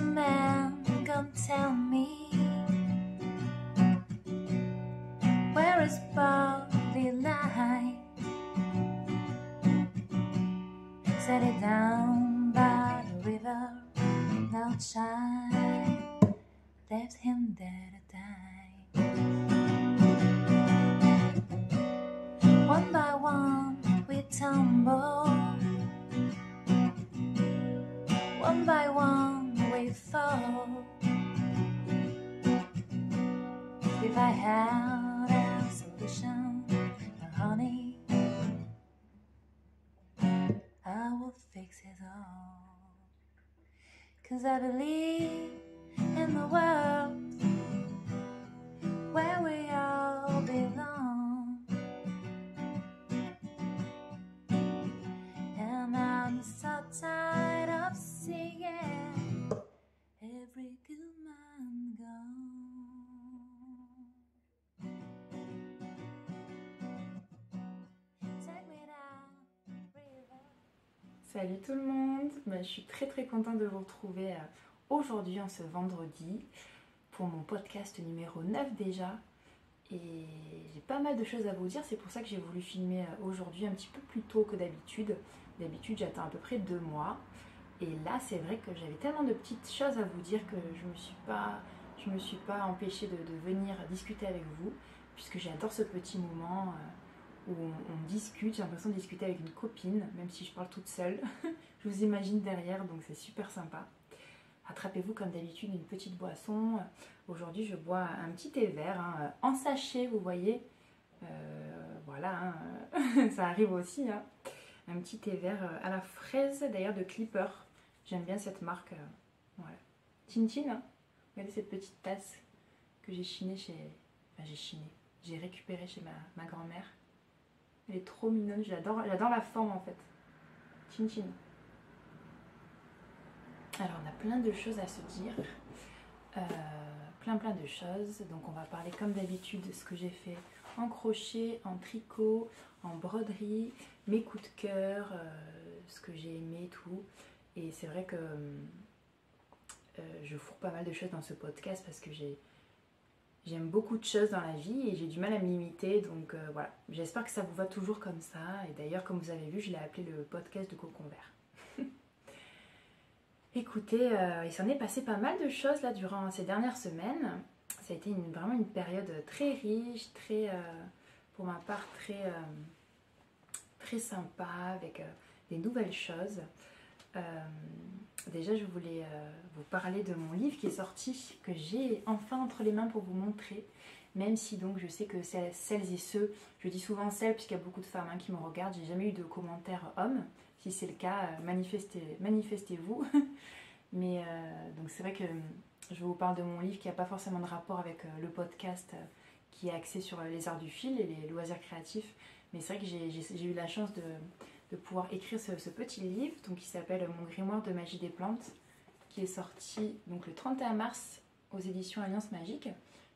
man, come tell me, where is Bobby lie? Set it down by the river, no child left him there to die. One by one we tumble, one by one we fall. If I had a solution, honey, I will fix it all. 'Cause I believe in the world where we all belong, and I'm so tired of seeing every good man gone. Take me down, river. Salut tout le monde, je suis très contente de vous retrouver aujourd'hui en ce vendredi pour mon podcast numéro 9 déjà, et j'ai pas mal de choses à vous dire. C'est pour ça que j'ai voulu filmer aujourd'hui un petit peu plus tôt que d'habitude. D'habitude j'attends à peu près 2 mois, et là c'est vrai que j'avais tellement de petites choses à vous dire que je me suis pas empêchée de venir discuter avec vous, puisque j'adore ce petit moment où on discute. J'ai l'impression de discuter avec une copine, même si je parle toute seule. Je vous imagine derrière, donc c'est super sympa. Attrapez-vous comme d'habitude une petite boisson. Aujourd'hui je bois un petit thé vert en sachet, vous voyez. Voilà, ça arrive aussi. Un petit thé vert à la fraise, d'ailleurs de Clipper. J'aime bien cette marque. Voilà. Tintin, regardez cette petite tasse que j'ai chinée chez... Enfin j'ai récupérée chez ma grand-mère. Elle est trop mignonne, j'adore la forme en fait. Tintin. Alors on a plein de choses à se dire. Plein de choses. Donc on va parler comme d'habitude de ce que j'ai fait en crochet, en tricot, en broderie, mes coups de cœur, ce que j'ai aimé, tout. Et c'est vrai que je fourre pas mal de choses dans ce podcast parce que j'aime beaucoup de choses dans la vie et j'ai du mal à me limiter, donc voilà. J'espère que ça vous va toujours comme ça. Et d'ailleurs, comme vous avez vu, je l'ai appelé le podcast de Cocon Vert. Écoutez, il s'en est passé pas mal de choses là durant ces dernières semaines. Ça a été vraiment une période très riche, pour ma part très sympa, avec des nouvelles choses. Déjà je voulais vous parler de mon livre qui est sorti, que j'ai enfin entre les mains pour vous montrer, même si donc je sais que celles et ceux, je dis souvent celles puisqu'il y a beaucoup de femmes qui me regardent, j'ai jamais eu de commentaires hommes. Si c'est le cas, manifestez-vous. Mais donc c'est vrai que je vous parle de mon livre qui n'a pas forcément de rapport avec le podcast qui est axé sur les arts du fil et les loisirs créatifs, mais c'est vrai que j'ai eu la chance de pouvoir écrire ce petit livre donc, qui s'appelle Mon grimoire de magie des plantes, qui est sorti donc, le 31 mars aux éditions Alliance Magique.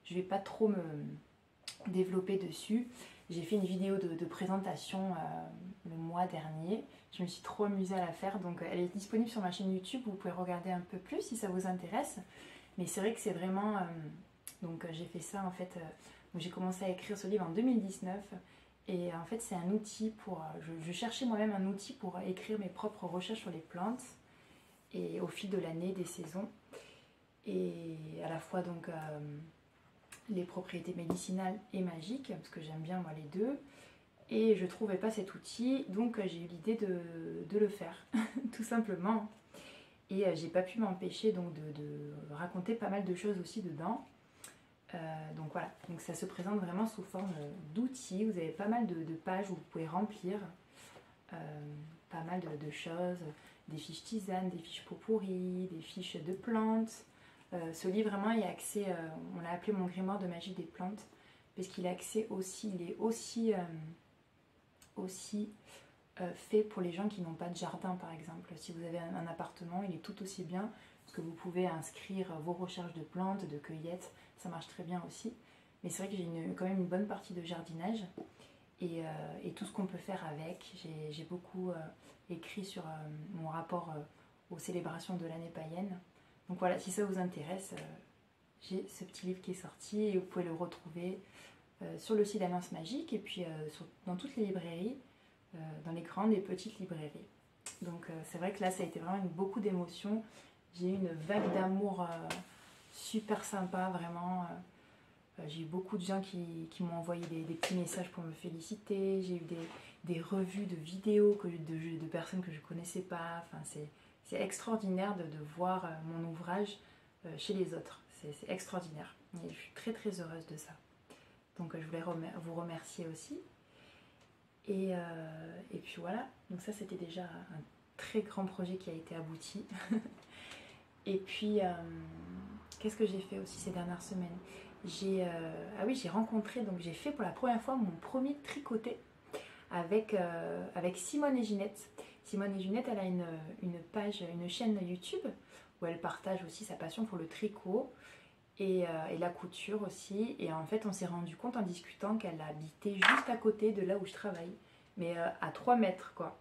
Je ne vais pas trop me développer dessus. J'ai fait une vidéo de présentation le mois dernier. Je me suis trop amusée à la faire, donc elle est disponible sur ma chaîne YouTube. Vous pouvez regarder un peu plus si ça vous intéresse. Mais c'est vrai que c'est vraiment... donc j'ai fait ça en fait... j'ai commencé à écrire ce livre en 2019. Et en fait, c'est un outil pour... Je cherchais moi-même un outil pour écrire mes propres recherches sur les plantes. Et au fil de l'année, des saisons. Et à la fois donc les propriétés médicinales et magiques, parce que j'aime bien moi les deux. Et je ne trouvais pas cet outil, donc j'ai eu l'idée de le faire, tout simplement. Et j'ai pas pu m'empêcher donc de raconter pas mal de choses aussi dedans. Donc voilà, donc ça se présente vraiment sous forme d'outils. Vous avez pas mal de pages où vous pouvez remplir pas mal de choses, des fiches tisanes, des fiches pot pourri, des fiches de plantes. Ce livre vraiment est axé, on l'a appelé Mon grimoire de magie des plantes, parce qu'il est axé aussi, il est aussi fait pour les gens qui n'ont pas de jardin par exemple. Si vous avez un appartement, il est tout aussi bien, parce que vous pouvez inscrire vos recherches de plantes, de cueillettes, ça marche très bien aussi. Mais c'est vrai que j'ai quand même une bonne partie de jardinage et tout ce qu'on peut faire avec. J'ai beaucoup écrit sur mon rapport aux célébrations de l'année païenne. Donc voilà, si ça vous intéresse, j'ai ce petit livre qui est sorti et vous pouvez le retrouver sur le site d'Alliance Magique et puis dans toutes les librairies, dans les grandes et petites librairies. Donc c'est vrai que là ça a été vraiment beaucoup d'émotions. J'ai eu une vague d'amour super sympa, vraiment. J'ai eu beaucoup de gens qui m'ont envoyé des petits messages pour me féliciter. J'ai eu des revues de vidéos de personnes que je ne connaissais pas. Enfin, c'est extraordinaire de voir mon ouvrage chez les autres. C'est extraordinaire. Et je suis très très heureuse de ça. Donc je voulais vous remercier aussi. Et puis voilà. Donc ça c'était déjà un très grand projet qui a été abouti. Et puis qu'est-ce que j'ai fait aussi ces dernières semaines? J'ai rencontré, donc j'ai fait pour la première fois mon premier tricoté avec Simone et Ginette. Simone et Ginette, elle a une page, une chaîne YouTube où elle partage aussi sa passion pour le tricot et la couture aussi. Et en fait, on s'est rendu compte en discutant qu'elle habitait juste à côté de là où je travaille, mais à 3 mètres quoi.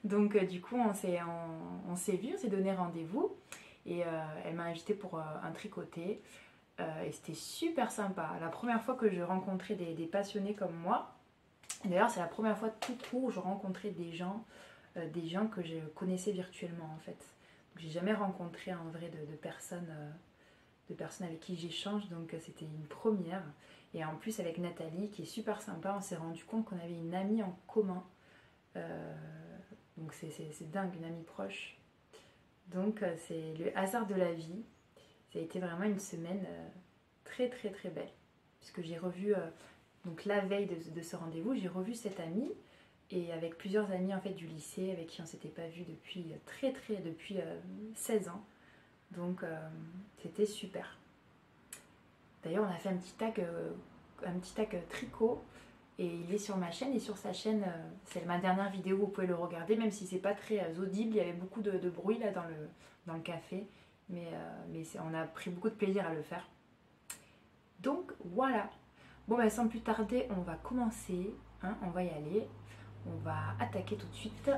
Donc du coup, on s'est vu, on s'est donné rendez-vous et elle m'a invitée pour un tricoté. Et c'était super sympa. La première fois que je rencontrais des passionnés comme moi, d'ailleurs c'est la première fois tout court où je rencontrais des gens que je connaissais virtuellement en fait. J'ai jamais rencontré en vrai de personnes avec qui j'échange, donc c'était une première. Et en plus avec Nathalie qui est super sympa, on s'est rendu compte qu'on avait une amie en commun. Donc c'est dingue, une amie proche. Donc c'est le hasard de la vie. Ça a été vraiment une semaine très très très belle. Puisque j'ai revu, donc la veille de ce rendez-vous, j'ai revu cette amie. Et avec plusieurs amis en fait du lycée avec qui on ne s'était pas vu depuis depuis 16 ans. Donc c'était super. D'ailleurs on a fait un petit tag tricot. Et il est sur ma chaîne et sur sa chaîne, c'est ma dernière vidéo, vous pouvez le regarder, même si c'est pas très audible, il y avait beaucoup de bruit là dans le café. Mais on a pris beaucoup de plaisir à le faire. Donc voilà. Bon bah sans plus tarder, on va commencer, hein, on va y aller. On va attaquer tout de suite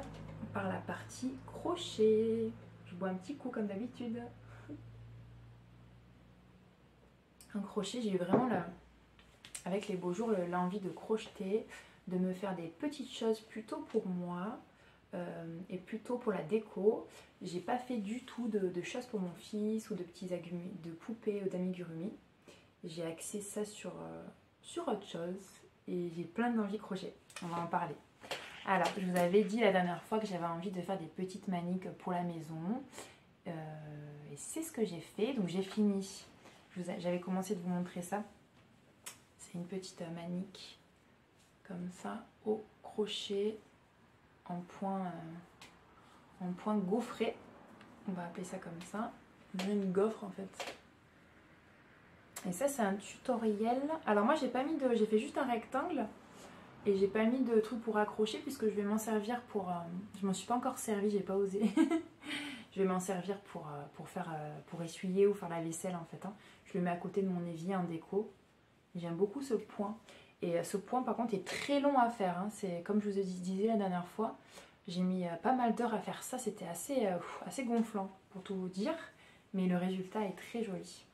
par la partie crochet. Je bois un petit coup comme d'habitude. Un crochet, j'ai eu vraiment avec les beaux jours l'envie de crocheter, de me faire des petites choses plutôt pour moi. Et plutôt pour la déco. J'ai pas fait du tout de choses pour mon fils ou de petits de poupées ou d'amigurumi. J'ai axé ça sur autre chose et j'ai plein d'envie crochet. On va en parler. Alors, je vous avais dit la dernière fois que j'avais envie de faire des petites maniques pour la maison. Et c'est ce que j'ai fait. Donc j'ai fini. J'avais commencé de vous montrer ça. C'est une petite manique comme ça au crochet. En point gaufré, on va appeler ça comme ça, une gaufre en fait. Et ça c'est un tutoriel. Alors moi j'ai fait juste un rectangle et j'ai pas mis de truc pour accrocher puisque je vais m'en servir pour. Je m'en suis pas encore servi, j'ai pas osé. Je vais m'en servir pour essuyer ou faire la vaisselle en fait. Hein. Je le mets à côté de mon évier en déco. J'aime beaucoup ce point. Et ce point par contre est très long à faire, hein. C'est comme je vous disais la dernière fois, j'ai mis pas mal d'heures à faire ça, c'était assez gonflant pour tout vous dire, mais le résultat est très joli.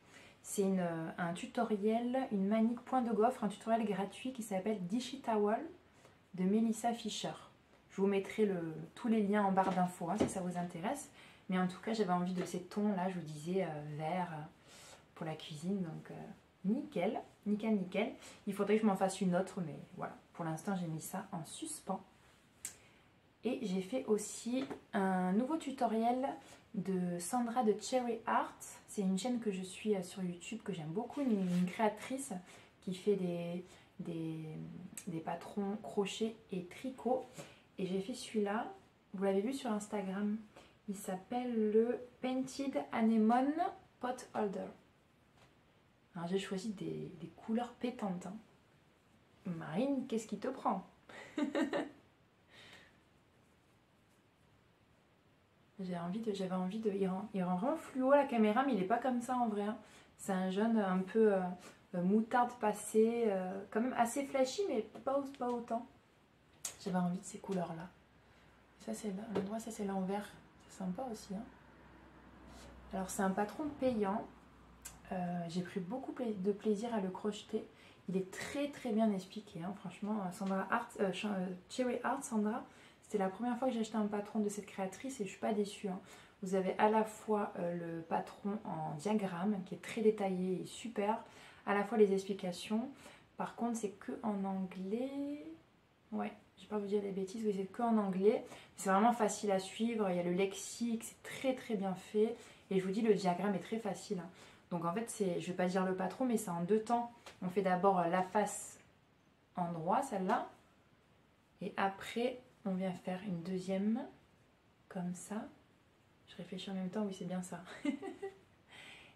C'est un tutoriel, une manique point de gaufre, un tutoriel gratuit qui s'appelle Digitawal de Melissa Fischer. Je vous mettrai tous les liens en barre d'infos hein, si ça vous intéresse, mais en tout cas j'avais envie de ces tons là, je vous disais vert pour la cuisine, donc nickel, nickel, nickel. Il faudrait que je m'en fasse une autre, mais voilà. Pour l'instant, j'ai mis ça en suspens. Et j'ai fait aussi un nouveau tutoriel de Sandra de Cherry Art. C'est une chaîne que je suis sur YouTube, que j'aime beaucoup, une créatrice qui fait des patrons crochet et tricot. Et j'ai fait celui-là, vous l'avez vu sur Instagram. Il s'appelle le Painted Anemone Pot Holder. Alors j'ai choisi des couleurs pétantes. Hein. Marine, qu'est-ce qui te prend? J'avais envie de... Il rend vraiment fluo la caméra, mais il n'est pas comme ça en vrai. Hein. C'est un jaune un peu moutarde passé, quand même assez flashy, mais pas autant. J'avais envie de ces couleurs-là. Ça c'est l'endroit, ça c'est l'envers. C'est sympa aussi. Hein. Alors c'est un patron payant. J'ai pris beaucoup de plaisir à le crocheter. Il est très très bien expliqué, hein. Franchement, Cherry Art, Sandra, c'était la première fois que j'ai acheté un patron de cette créatrice et je suis pas déçue, hein. Vous avez à la fois le patron en diagramme qui est très détaillé et super, à la fois les explications. Par contre, c'est que en anglais. Ouais, je vais pas vous dire des bêtises, oui, c'est que en anglais. C'est vraiment facile à suivre, il y a le lexique, c'est très très bien fait. Et je vous dis, le diagramme est très facile, hein. Donc en fait, je vais pas dire le patron, mais c'est en 2 temps. On fait d'abord la face en droit, celle-là. Et après, on vient faire une deuxième, comme ça. Je réfléchis en même temps, oui, c'est bien ça.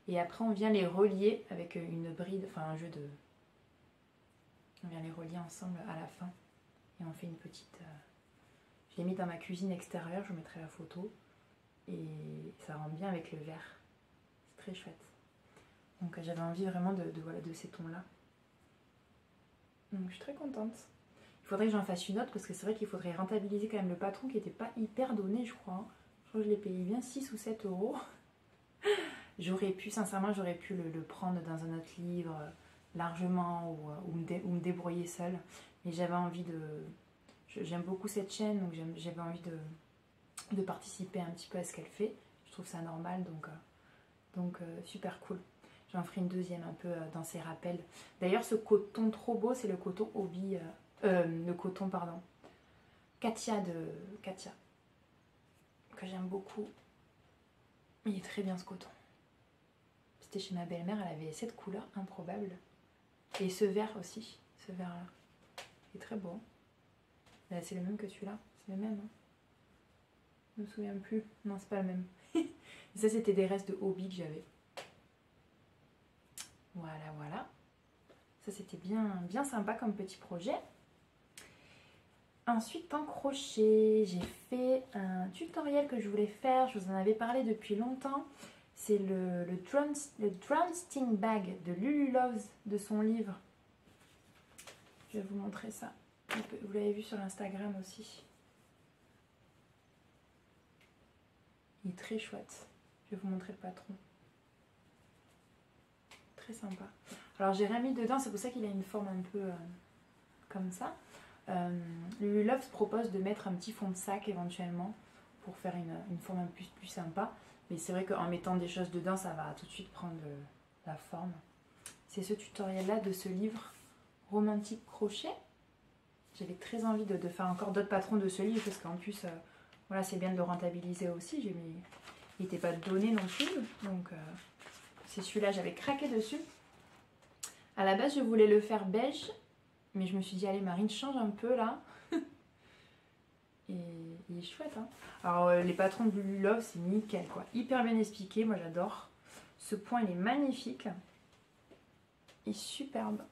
Et après, on vient les relier avec une bride, enfin un jeu de... On vient les relier ensemble à la fin. Et on fait une petite... Je l'ai mis dans ma cuisine extérieure, je vous mettrai la photo. Et ça rentre bien avec le vert. C'est très chouette. Donc j'avais envie vraiment de ces tons-là. Donc je suis très contente. Il faudrait que j'en fasse une autre parce que c'est vrai qu'il faudrait rentabiliser quand même le patron qui n'était pas hyper donné, je crois. Je crois que je l'ai payé bien 6 ou 7 euros. J'aurais pu, sincèrement, j'aurais pu le prendre dans un autre livre largement ou me débrouiller seule. Mais j'avais envie de... J'aime beaucoup cette chaîne, donc j'avais envie de participer un petit peu à ce qu'elle fait. Je trouve ça normal, donc super cool. J'en ferai une deuxième un peu dans ses rappels. D'ailleurs, ce coton trop beau, c'est le coton Hobby, le coton, pardon, Katia de Katia, que j'aime beaucoup. Il est très bien ce coton. C'était chez ma belle-mère, elle avait cette couleur improbable. Et ce vert aussi, ce vert-là. Il est très beau. Là, c'est le même que celui-là, c'est le même. Hein. Je me souviens plus. Non, c'est pas le même. Et ça, c'était des restes de Hobby que j'avais. Voilà, voilà. Ça, c'était bien sympa comme petit projet. Ensuite, en crochet, j'ai fait un tutoriel que je voulais faire. Je vous en avais parlé depuis longtemps. C'est le Drumsticking Bag de Lulu Loves de son livre. Je vais vous montrer ça. Vous l'avez vu sur Instagram aussi. Il est très chouette. Je vais vous montrer le patron. Très sympa. Alors j'ai rien mis dedans, c'est pour ça qu'il a une forme un peu comme ça. Lulu Loves propose de mettre un petit fond de sac éventuellement pour faire une forme un peu plus sympa. Mais c'est vrai qu'en mettant des choses dedans, ça va tout de suite prendre la forme. C'est ce tutoriel-là de ce livre Romantique Crochet. J'avais très envie de faire encore d'autres patrons de ce livre parce qu'en plus, voilà, c'est bien de le rentabiliser aussi. Il n'était pas donné non plus, donc c'est celui-là, j'avais craqué dessus. À la base, je voulais le faire beige, mais je me suis dit, allez Marine, change un peu là. Et il est chouette, hein. Alors les patrons de Lulu Love, c'est nickel quoi, hyper bien expliqué, moi j'adore. Ce point il est magnifique, il est superbe.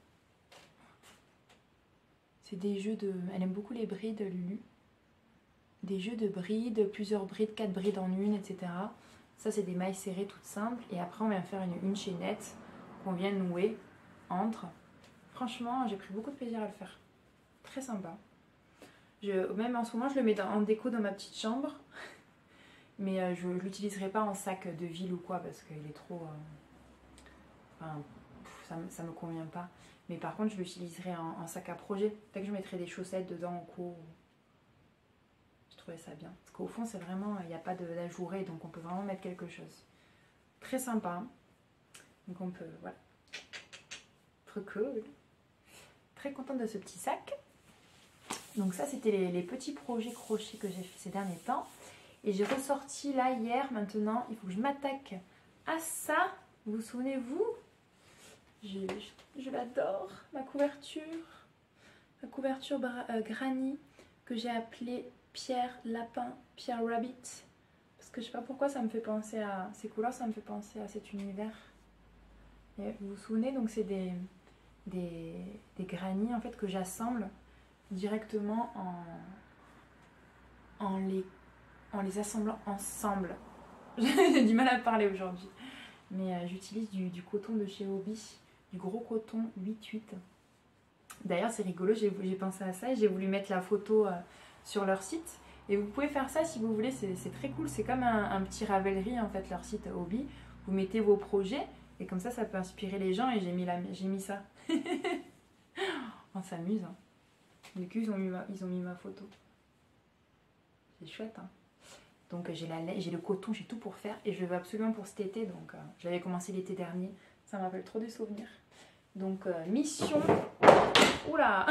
C'est des jeux de... Elle aime beaucoup les brides, Lulu. Des jeux de brides, plusieurs brides, 4 brides en une, etc. Ça c'est des mailles serrées toutes simples. Et après on vient faire une chaînette qu'on vient nouer entre. Franchement j'ai pris beaucoup de plaisir à le faire. Très sympa. Même en ce moment je le mets en déco dans ma petite chambre. Mais je ne l'utiliserai pas en sac de ville ou quoi parce qu'il est trop... Enfin, ça me convient pas. Mais par contre je l'utiliserai en sac à projet. Peut-être que je mettrai des chaussettes dedans en cours. Je trouvais ça bien. Parce qu'au fond c'est vraiment... Il n'y a pas d'ajouré donc on peut vraiment mettre quelque chose. Très sympa. Donc on peut... Voilà. Trop cool. Très contente de ce petit sac. Donc ça c'était les petits projets crochet que j'ai fait ces derniers temps. Et j'ai ressorti là hier, maintenant il faut que je m'attaque à ça. Vous souvenez-vous? Je l'adore, ma couverture granny que j'ai appelée Pierre Lapin, Pierre Rabbit. Parce que je sais pas pourquoi ça me fait penser à ces couleurs, ça me fait penser à cet univers. Et vous vous souvenez, donc c'est des granny en fait que j'assemble directement en les assemblant ensemble. J'ai du mal à parler aujourd'hui. Mais j'utilise du coton de chez Hobby, du gros coton 8-8. D'ailleurs c'est rigolo, j'ai pensé à ça et j'ai voulu mettre la photo sur leur site. Et vous pouvez faire ça si vous voulez, c'est très cool. C'est comme un petit Ravelry en fait, leur site Hobby. Vous mettez vos projets et comme ça peut inspirer les gens et j'ai mis ça. On s'amuse. Hein. Du coup, ils ont mis ma photo. C'est chouette. Hein. Donc j'ai le coton, j'ai tout pour faire et je le veux absolument pour cet été. Donc je l'avais commencé l'été dernier. Ça me rappelle trop des souvenirs. Donc mission. Oula.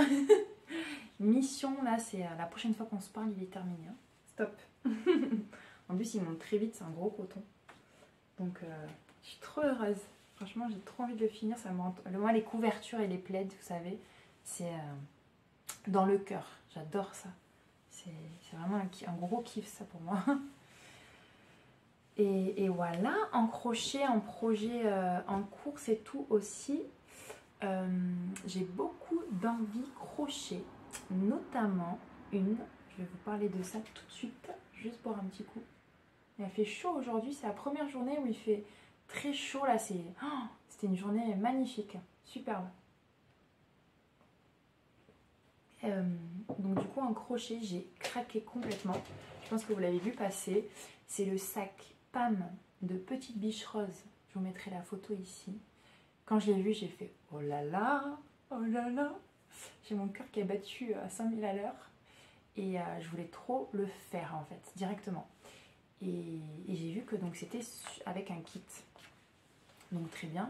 Mission, là, c'est la prochaine fois qu'on se parle, il est terminé. Hein. Stop. En plus, il monte très vite, c'est un gros coton. Donc, je suis trop heureuse. Franchement, j'ai trop envie de le finir. Ça me rend... Moi, les couvertures et les plaids, vous savez, c'est dans le cœur. J'adore ça. C'est vraiment un gros kiff, ça, pour moi. Et voilà, en crochet, en projet en cours, c'est tout aussi. J'ai beaucoup d'envie crochet. Notamment je vais vous parler de ça tout de suite, juste pour un petit coup. Il fait chaud aujourd'hui, c'est la première journée où il fait très chaud là, c'était une journée magnifique, superbe. Donc du coup en crochet, j'ai craqué complètement. Je pense que vous l'avez vu passer. C'est le sac Pam de Petite Biche Rose. Je vous mettrai la photo ici. Quand je l'ai vu, j'ai fait oh là là, oh là là. J'ai mon cœur qui a battu à 5000 à l'heure et je voulais trop le faire en fait, directement. Et j'ai vu que donc c'était avec un kit, donc très bien.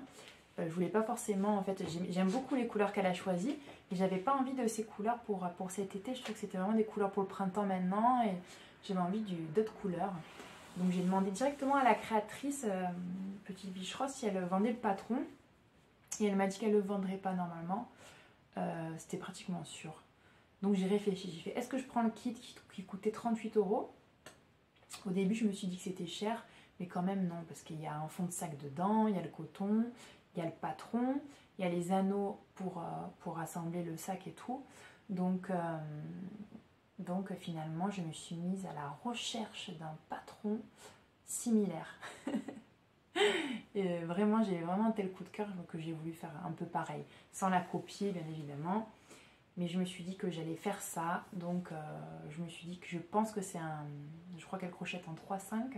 Je voulais pas forcément, en fait, j'aime beaucoup les couleurs qu'elle a choisies, mais j'avais pas envie de ces couleurs pour cet été. Je trouve que c'était vraiment des couleurs pour le printemps maintenant et j'avais envie d'autres couleurs. Donc j'ai demandé directement à la créatrice, Petite Biche Rose, si elle vendait le patron et elle m'a dit qu'elle le vendrait pas normalement. C'était pratiquement sûr. Donc j'ai réfléchi, j'ai fait est-ce que je prends le kit qui coûtait 38 €? Au début je me suis dit que c'était cher, mais quand même non, parce qu'il y a un fond de sac dedans, il y a le coton, il y a le patron, il y a les anneaux pour assembler le sac et tout. Donc finalement je me suis mise à la recherche d'un patron similaire. Et vraiment, j'ai vraiment un tel coup de cœur que j'ai voulu faire un peu pareil, sans la copier bien évidemment, mais je me suis dit que j'allais faire ça. Donc je me suis dit que je pense que c'est je crois qu'elle crochette en 3/5,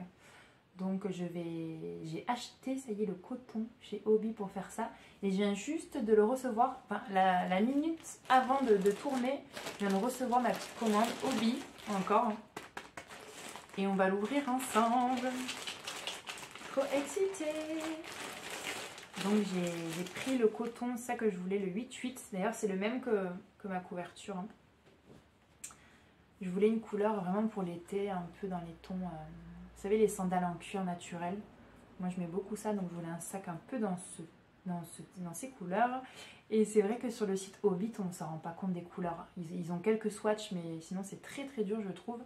donc j'ai acheté, ça y est, le coton chez Hobby pour faire ça, et je viens juste de le recevoir, enfin la minute avant de tourner, je viens de recevoir ma petite commande Hobby encore, et on va l'ouvrir ensemble. Trop excitée. Donc j'ai pris le coton, ça que je voulais, le 8/8. D'ailleurs c'est le même que ma couverture. Hein. Je voulais une couleur vraiment pour l'été, un peu dans les tons, vous savez, les sandales en cuir naturel. Moi je mets beaucoup ça, donc je voulais un sac un peu dans ces couleurs. Et c'est vrai que sur le site Hobbit, on ne s'en rend pas compte des couleurs. Ils ont quelques swatchs, mais sinon c'est très très dur je trouve.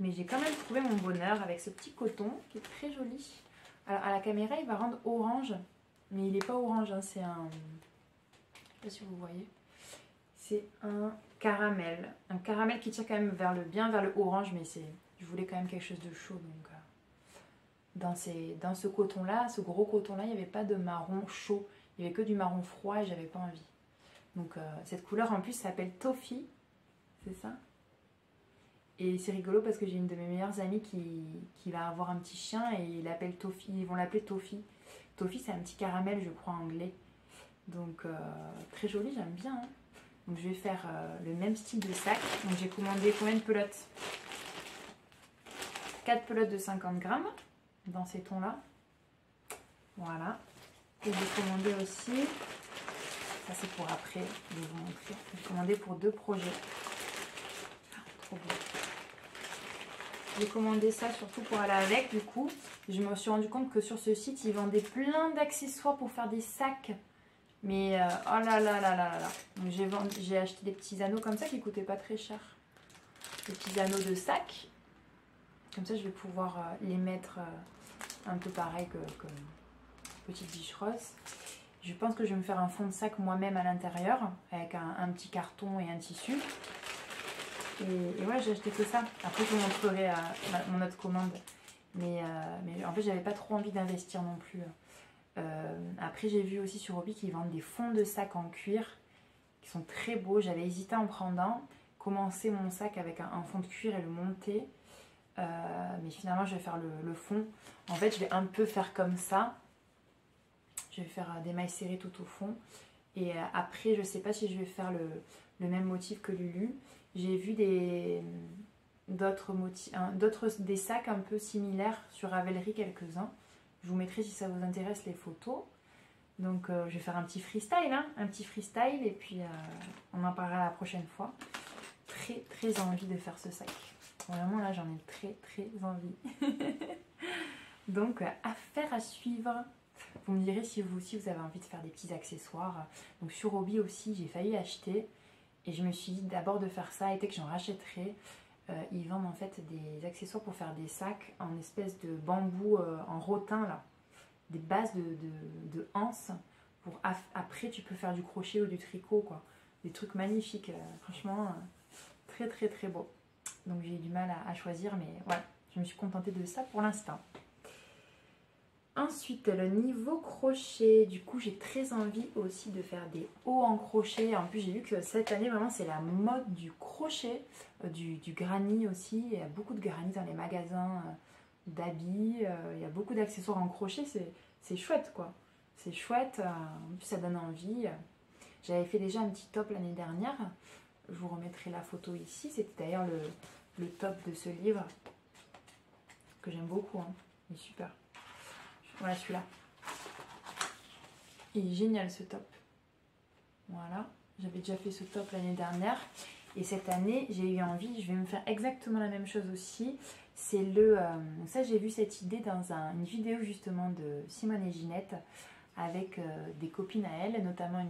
Mais j'ai quand même trouvé mon bonheur avec ce petit coton qui est très joli. Alors à la caméra il va rendre orange, mais il n'est pas orange, hein, c'est un... Je ne sais pas si vous voyez. C'est un caramel. Un caramel qui tire quand même bien vers le orange, mais je voulais quand même quelque chose de chaud. Donc dans ce coton là, ce gros coton là, il n'y avait pas de marron chaud. Il n'y avait que du marron froid et j'avais pas envie. Donc cette couleur en plus s'appelle Toffee. C'est ça. Et c'est rigolo parce que j'ai une de mes meilleures amies qui va avoir un petit chien et ils vont l'appeler Toffee. Toffee c'est un petit caramel je crois anglais. Donc très joli, j'aime bien. Hein. Donc je vais faire le même style de sac. Donc j'ai commandé combien de pelotes? 4 pelotes de 50 grammes dans ces tons là. Voilà. Et j'ai commandé aussi, ça c'est pour après, je vais vous montrer. J'ai commandé pour 2 projets. Trop beau. J'ai commandé ça surtout pour aller avec, du coup. Je me suis rendu compte que sur ce site, ils vendaient plein d'accessoires pour faire des sacs. Mais oh là là là là là. Donc j'ai acheté des petits anneaux comme ça qui coûtaient pas très cher. Des petits anneaux de sac. Comme ça, je vais pouvoir les mettre un peu pareil que Petite Biche Rose. Je pense que je vais me faire un fond de sac moi-même à l'intérieur avec un petit carton et un tissu. Et ouais, j'ai acheté que ça. Après, je vous montrerai mon autre commande. Mais en fait, j'avais pas trop envie d'investir non plus. Après, j'ai vu aussi sur Hobby qu'ils vendent des fonds de sac en cuir qui sont très beaux. J'avais hésité à en prendre un. commencer mon sac avec un fond de cuir et le monter. Mais finalement je vais faire le fond. En fait je vais un peu faire comme ça. Je vais faire des mailles serrées tout au fond. Et après je sais pas si je vais faire le même motif que Lulu. J'ai vu des sacs un peu similaires sur Ravelry, quelques-uns. Je vous mettrai si ça vous intéresse les photos. Donc je vais faire un petit freestyle, hein, un petit freestyle, et puis on en parlera la prochaine fois. Très très envie de faire ce sac. Vraiment là j'en ai très très envie. Donc affaire à suivre. Vous me direz si vous aussi vous avez envie de faire des petits accessoires. Donc sur Hobby aussi j'ai failli acheter. Et je me suis dit d'abord de faire ça et dès que j'en rachèterai. Ils vendent en fait des accessoires pour faire des sacs en espèce de bambou en rotin là. Des bases de anse. Pour après tu peux faire du crochet ou du tricot quoi. Des trucs magnifiques. Franchement très très très beau. Donc j'ai eu du mal à choisir mais voilà. Je me suis contentée de ça pour l'instant. Ensuite, le niveau crochet, du coup j'ai très envie aussi de faire des hauts en crochet. En plus j'ai vu que cette année vraiment c'est la mode du crochet, du granny aussi. Il y a beaucoup de granny dans les magasins d'habits, il y a beaucoup d'accessoires en crochet, c'est chouette quoi. C'est chouette, en plus ça donne envie. J'avais fait déjà un petit top l'année dernière, je vous remettrai la photo ici. C'était d'ailleurs le top de ce livre que j'aime beaucoup, hein. Il est super. Voilà celui-là. Il est génial ce top. Voilà. J'avais déjà fait ce top l'année dernière. Et cette année, j'ai eu envie. Je vais me faire exactement la même chose aussi. C'est ça, j'ai vu cette idée dans une vidéo justement de Simone et Ginette. Avec des copines à elle. Notamment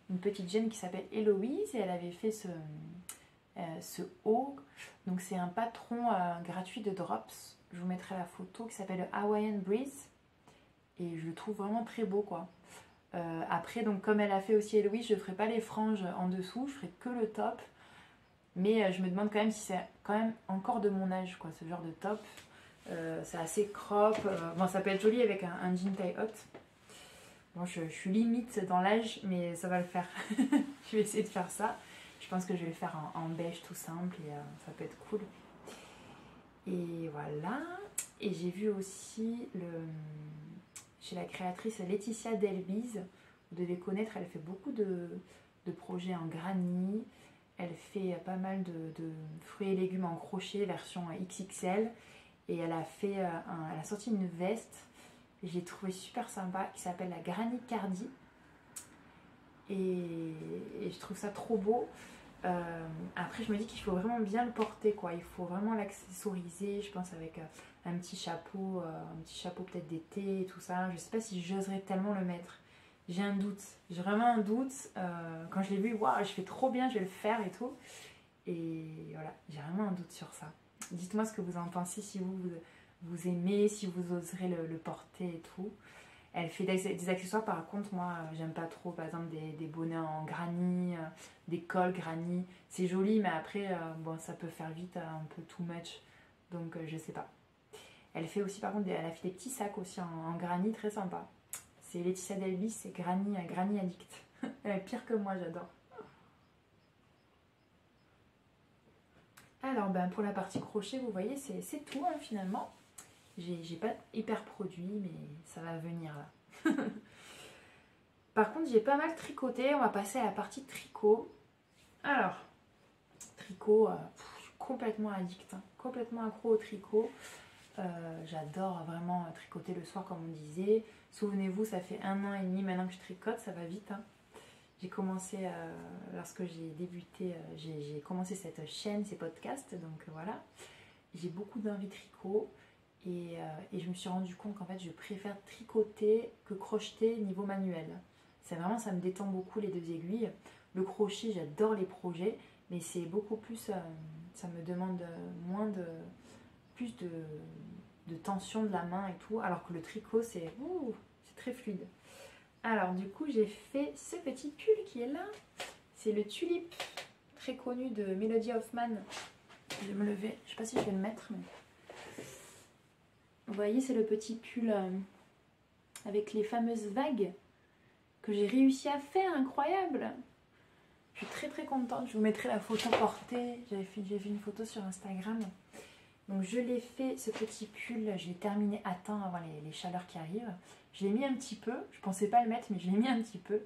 une petite jeune qui s'appelle Héloïse. Et elle avait fait ce haut. Donc c'est un patron gratuit de Drops. Je vous mettrai la photo qui s'appelle Hawaiian Breeze. Et je le trouve vraiment très beau quoi. Après donc comme elle a fait aussi Héloïse, je ne ferai pas les franges en dessous, je ferai que le top. Mais je me demande quand même si c'est quand même encore de mon âge quoi, ce genre de top. C'est assez crop. Bon ça peut être joli avec un jean taille haute. Bon je suis limite dans l'âge mais ça va le faire. Je vais essayer de faire ça. Je pense que je vais le faire en beige tout simple et ça peut être cool. Et voilà. Et j'ai vu aussi chez la créatrice Laetitia Delbise, vous devez connaître, elle fait beaucoup de projets en granny, elle fait pas mal de fruits et légumes en crochet version XXL et elle a sorti une veste, et je l'ai trouvée super sympa, qui s'appelle la Granny Cardi et je trouve ça trop beau. Après je me dis qu'il faut vraiment bien le porter quoi, il faut vraiment l'accessoriser, je pense avec un petit chapeau peut-être d'été et tout ça. Je sais pas si j'oserais tellement le mettre, j'ai un doute, j'ai vraiment un doute. Quand je l'ai vu, waouh, je fais trop bien, je vais le faire et tout, et voilà, j'ai vraiment un doute sur ça. Dites-moi ce que vous en pensez, si vous aimez, si vous oserez le porter et tout. Elle fait des accessoires, par contre, moi, j'aime pas trop. Par exemple, des bonnets en granny, des cols granny. C'est joli, mais après, bon, ça peut faire vite un peu too much. Donc, je sais pas. Elle fait aussi, par contre, elle a fait des petits sacs aussi en granny, très sympa. C'est Laetitia Delbise, c'est granny addict. Elle est pire que moi, j'adore. Alors, ben, pour la partie crochet, vous voyez, c'est tout, hein, finalement. J'ai pas hyper produit, mais ça va venir là. Par contre, j'ai pas mal tricoté. On va passer à la partie tricot. Alors, tricot, je suis complètement addict, hein, complètement accro au tricot. J'adore vraiment tricoter le soir, comme on disait. Souvenez-vous, ça fait 1 an et demi maintenant que je tricote, ça va vite, hein. J'ai commencé, lorsque j'ai débuté, j'ai commencé cette chaîne, ces podcasts, donc voilà. J'ai beaucoup d'envie tricot. Et je me suis rendu compte qu'en fait je préfère tricoter que crocheter niveau manuel. C'est vraiment, ça me détend beaucoup les 2 aiguilles. Le crochet, j'adore les projets, mais c'est beaucoup plus, ça me demande plus de tension de la main et tout, alors que le tricot c'est très fluide. Alors du coup j'ai fait ce petit pull qui est là. C'est le Tulip, très connu de Melody Hoffman. Je vais me lever, je sais pas si je vais le mettre, mais... Vous voyez, c'est le petit pull avec les fameuses vagues que j'ai réussi à faire, incroyable. Je suis très très contente. Je vous mettrai la photo portée. J'ai fait une photo sur Instagram. Donc je l'ai fait, ce petit pull, je l'ai terminé à temps avant les chaleurs qui arrivent. Je l'ai mis un petit peu, je pensais pas le mettre mais je l'ai mis un petit peu.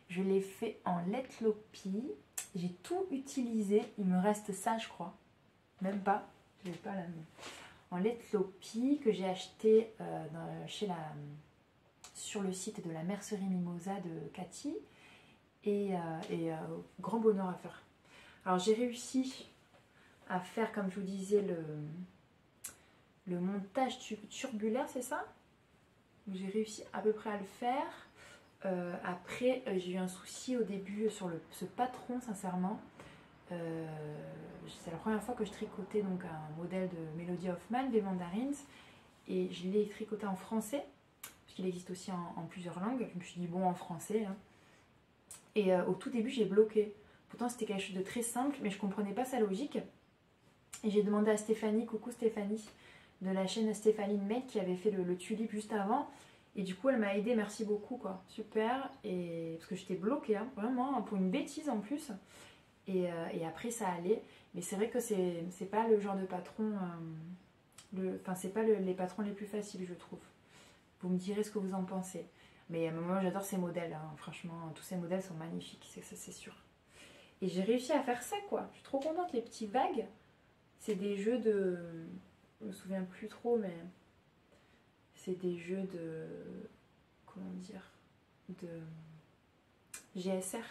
Je l'ai fait en Letlopi. J'ai tout utilisé, il me reste ça je crois. Même pas, je l'ai pas là. En Letlopi que j'ai acheté sur le site de la mercerie Mimosa de Cathy. Et grand bonheur à faire. Alors j'ai réussi à faire, comme je vous disais, le montage turbulaire, c'est ça? J'ai réussi à peu près à le faire. Après, j'ai eu un souci au début sur ce patron, sincèrement. C'est la première fois que je tricotais donc un modèle de Melody Hoffman, des Mandarins. Et je l'ai tricoté en français, parce qu'il existe aussi en plusieurs langues. Je me suis dit, bon, en français. Hein. Et au tout début, j'ai bloqué. Pourtant, c'était quelque chose de très simple, mais je ne comprenais pas sa logique. Et j'ai demandé à Stéphanie, coucou Stéphanie, de la chaîne Stéphanie Made qui avait fait le tulipe juste avant. Et du coup, elle m'a aidée, merci beaucoup, quoi. Super. Et parce que j'étais bloquée, hein, vraiment, pour une bêtise en plus. Et après, ça allait. Mais c'est vrai que c'est pas le genre de patron... c'est pas les patrons les plus faciles, je trouve. Vous me direz ce que vous en pensez. Mais moi, j'adore ces modèles. Hein. Franchement, tous ces modèles sont magnifiques, c'est sûr. Et j'ai réussi à faire ça, quoi. Je suis trop contente, les petits vagues. C'est des jeux de... Je me souviens plus trop, mais... C'est des jeux de... Comment dire? De... GSR.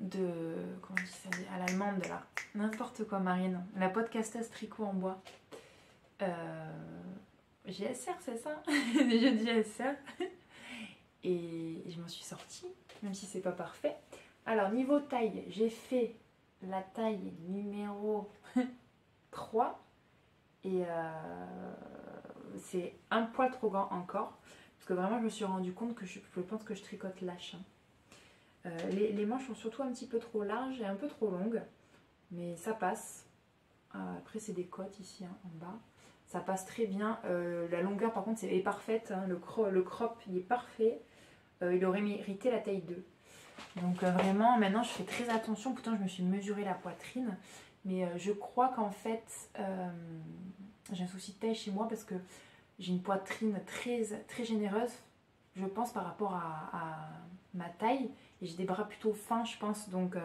Comment on dit ça? À l'allemande, là. N'importe quoi, Marine. La podcasteuse tricot en bois. GSR, c'est ça? Des jeux de GSR. Et je m'en suis sortie, même si c'est pas parfait. Alors, niveau taille, j'ai fait la taille numéro 3 et c'est un poil trop grand encore parce que vraiment je me suis rendu compte que je pense que je tricote lâche. Les manches sont surtout un petit peu trop larges et un peu trop longues, mais ça passe. Après c'est des côtes ici hein, en bas, ça passe très bien. La longueur par contre est parfaite, hein. Le crop il est parfait. Il aurait mérité la taille 2. Donc vraiment, maintenant je fais très attention. Pourtant je me suis mesuré la poitrine. Mais je crois qu'en fait, j'ai un souci de taille chez moi parce que j'ai une poitrine très, très généreuse, je pense, par rapport à ma taille. Et j'ai des bras plutôt fins, je pense. Donc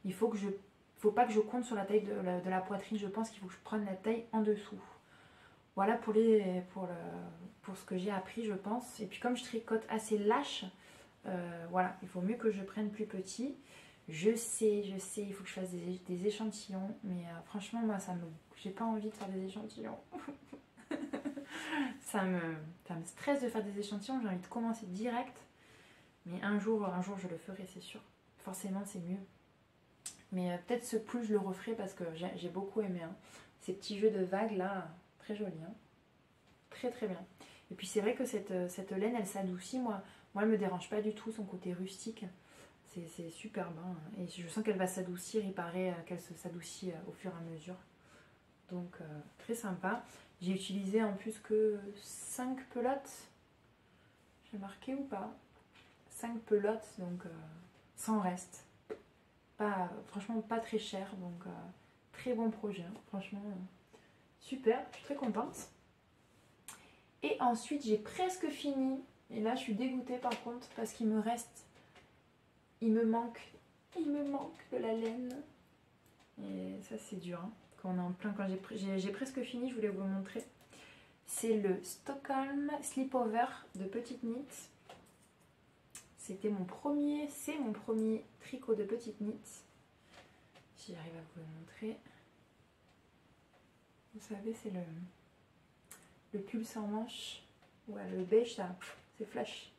il faut pas que je compte sur la taille de la poitrine. Je pense qu'il faut que je prenne la taille en dessous. Voilà pour ce que j'ai appris, je pense. Et puis comme je tricote assez lâche, voilà, il faut mieux que je prenne plus petit. Je sais, il faut que je fasse des échantillons, mais franchement, moi, j'ai pas envie de faire des échantillons. ça me stresse de faire des échantillons, j'ai envie de commencer direct, mais un jour, je le ferai, c'est sûr. Forcément, c'est mieux. Mais peut-être ce pull, je le referai parce que j'ai beaucoup aimé. Hein. Ces petits jeux de vagues là, très jolis. Hein. Très très bien. Et puis c'est vrai que cette laine, elle s'adoucit. Moi, elle me dérange pas du tout, son côté rustique. C'est superbe. Hein. Et je sens qu'elle va s'adoucir. Il paraît qu'elle s'adoucit au fur et à mesure. Donc très sympa. J'ai utilisé en plus que 5 pelotes. J'ai marqué ou pas? 5 pelotes, donc sans reste. Franchement, pas très cher. Donc très bon projet. Hein. Franchement, super. Je suis très contente. Et ensuite, j'ai presque fini. Et là, je suis dégoûtée par contre parce qu'il me reste... Il me manque de la laine. Et ça, c'est dur. Hein. Quand on est en plein... J'ai presque fini, je voulais vous le montrer. C'est le Stockholm Slipover de Petite Knit. C'est mon premier tricot de Petite Knit. Si j'arrive à vous le montrer. Vous savez, c'est le pull sans manche. Ouais, le beige, là, c'est flash.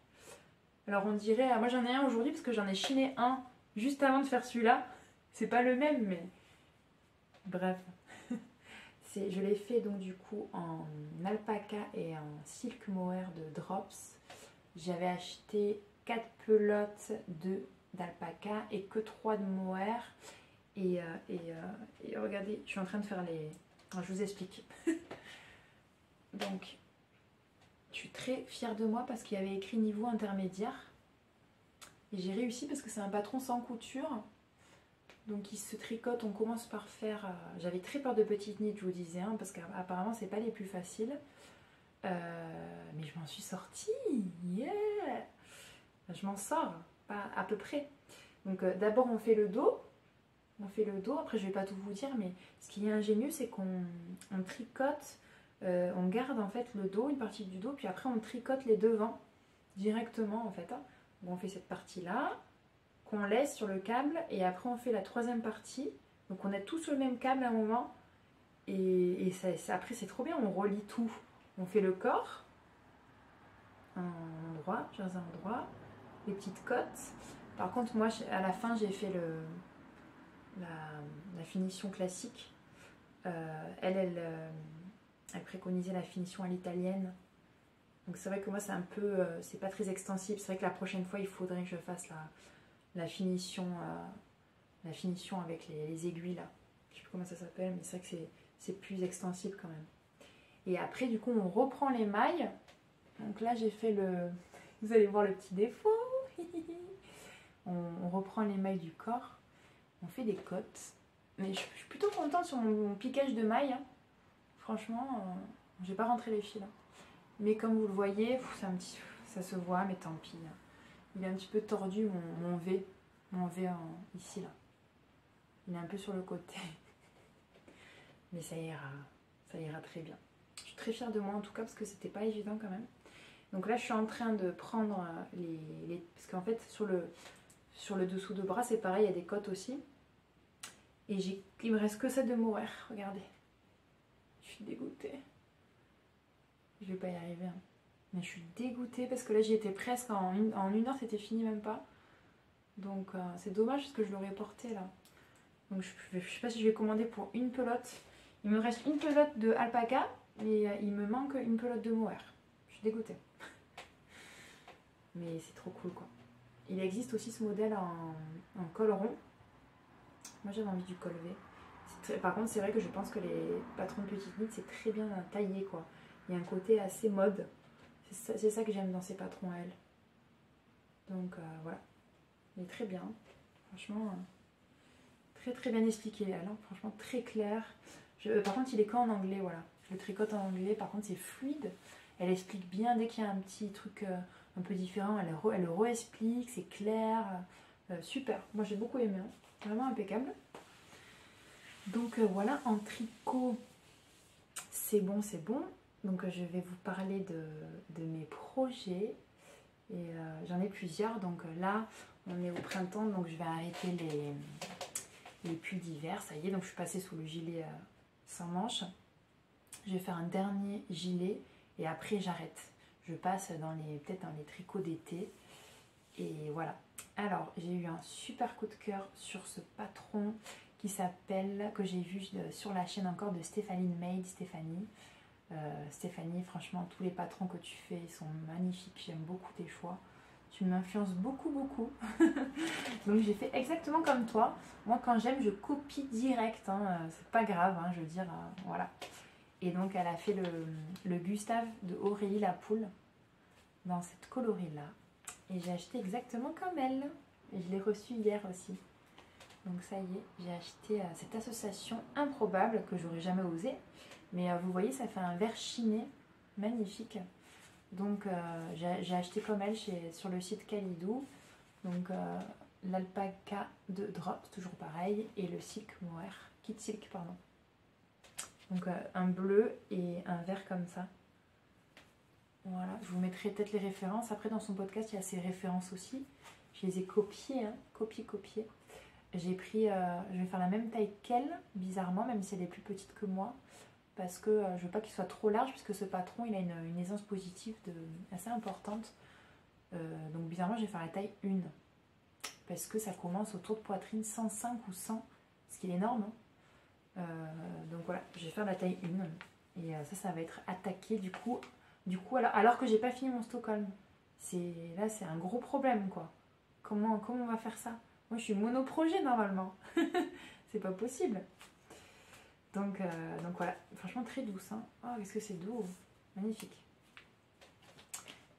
Alors on dirait, moi j'en ai un aujourd'hui parce que j'en ai chiné un juste avant de faire celui-là. C'est pas le même, mais bref. Je l'ai fait donc du coup en alpaca et en silk mohair de Drops. J'avais acheté 4 pelotes d'alpaca et que 3 de mohair. Et regardez, je suis en train de faire les... Alors, je vous explique. Donc, je suis très fière de moi parce qu'il y avait écrit niveau intermédiaire. Et j'ai réussi parce que c'est un patron sans couture. Donc il se tricote, on commence par faire... j'avais très peur de petites nids, je vous disais, hein, parce qu'apparemment c'est pas les plus faciles. Mais je m'en suis sortie, yeah. Je m'en sors, pas à peu près. Donc d'abord on fait le dos. Après je vais pas tout vous dire, mais ce qui est ingénieux c'est qu'on tricote, on garde en fait le dos, une partie du dos, puis après on tricote les devants directement en fait. Hein. Donc on fait cette partie-là, qu'on laisse sur le câble, et après on fait la troisième partie. Donc on a tout sur le même câble à un moment, et après c'est trop bien, on relie tout. On fait le corps, un endroit, dans un endroit, les petites côtes. Par contre moi à la fin j'ai fait la finition classique. Elle préconisait la finition à l'italienne. Donc c'est vrai que moi c'est un peu, c'est pas très extensible. C'est vrai que la prochaine fois il faudrait que je fasse la finition avec les aiguilles là. Je sais plus comment ça s'appelle, mais c'est vrai que c'est plus extensible quand même. Et après du coup on reprend les mailles. Donc là j'ai fait vous allez voir le petit défaut. On reprend les mailles du corps. On fait des côtes. Mais je suis plutôt contente sur mon piquage de mailles. Hein. Franchement, j'ai pas rentré les fils. Hein. Mais comme vous le voyez, ça se voit, mais tant pis. Hein. Il est un petit peu tordu mon V. Mon V ici là. Il est un peu sur le côté. Mais ça ira très bien. Je suis très fière de moi en tout cas parce que c'était pas évident quand même. Donc là je suis en train de prendre parce qu'en fait sur le dessous de bras c'est pareil, il y a des côtes aussi. Et il me reste que ça de mourir, regardez. Je suis dégoûtée. Je vais pas y arriver. Hein. Mais je suis dégoûtée parce que là j'y étais presque en une heure, c'était fini même pas. Donc c'est dommage parce que je l'aurais porté là. Donc je sais pas si je vais commander pour une pelote. Il me reste une pelote de alpaca et il me manque une pelote de mohair. Je suis dégoûtée. Mais c'est trop cool quoi. Il existe aussi ce modèle en col rond. Moi j'avais envie du col V. Par contre c'est vrai que je pense que les patrons de petites nids c'est très bien taillé quoi. Il y a un côté assez mode. C'est ça que j'aime dans ces patrons à elle. Donc voilà. Il est très bien. Franchement très très bien expliqué elle. Hein. Franchement très clair. Par contre il est qu'en anglais voilà. Je le tricote en anglais. Par contre c'est fluide. Elle explique bien dès qu'il y a un petit truc un peu différent. Elle le re-explique. C'est clair. Super. Moi j'ai beaucoup aimé. Hein. Vraiment impeccable. Donc voilà, en tricot, c'est bon, c'est bon. Donc je vais vous parler de mes projets. Et j'en ai plusieurs. Donc là, on est au printemps, donc je vais arrêter les pulls d'hiver. Ça y est, donc je suis passée sous le gilet sans manches. Je vais faire un dernier gilet et après j'arrête. Je passe peut-être dans les tricots d'été. Et voilà. Alors, j'ai eu un super coup de cœur sur ce patron que j'ai vu sur la chaîne encore de Stéphanie Made. Stéphanie, franchement, tous les patrons que tu fais, ils sont magnifiques. J'aime beaucoup tes choix. Tu m'influences beaucoup, beaucoup. Donc, j'ai fait exactement comme toi. Moi, quand j'aime, je copie direct. Hein. C'est pas grave, hein, je veux dire, voilà. Et donc, elle a fait le Gustave de Aurélie Lapoule dans cette coloris-là. Et j'ai acheté exactement comme elle. Et je l'ai reçue hier aussi. Donc ça y est, j'ai acheté cette association improbable que j'aurais jamais osé. Mais vous voyez, ça fait un vert chiné magnifique. Donc j'ai acheté comme elle sur le site Kalidou. Donc l'alpaca de Drop, toujours pareil. Et le silk mohair, kit silk pardon. Donc un bleu et un vert comme ça. Voilà, je vous mettrai peut-être les références. Après, dans son podcast, il y a ses références aussi. Je les ai copiées, hein, copiées. J'ai pris, je vais faire la même taille qu'elle, bizarrement, même si elle est plus petite que moi. Parce que je veux pas qu'il soit trop large, puisque ce patron, il a une aisance positive assez importante. Donc bizarrement, je vais faire la taille 1. Parce que ça commence autour de poitrine 105 ou 100, ce qui est énorme. Hein. Donc voilà, je vais faire la taille 1. Et ça va être attaqué du coup alors que j'ai pas fini mon Stockholm. Là, c'est un gros problème, quoi. Comment on va faire ça? Moi, je suis monoprojet, normalement. C'est pas possible. Donc voilà. Franchement, très douce. Hein. Oh, qu'est-ce que c'est doux. Magnifique.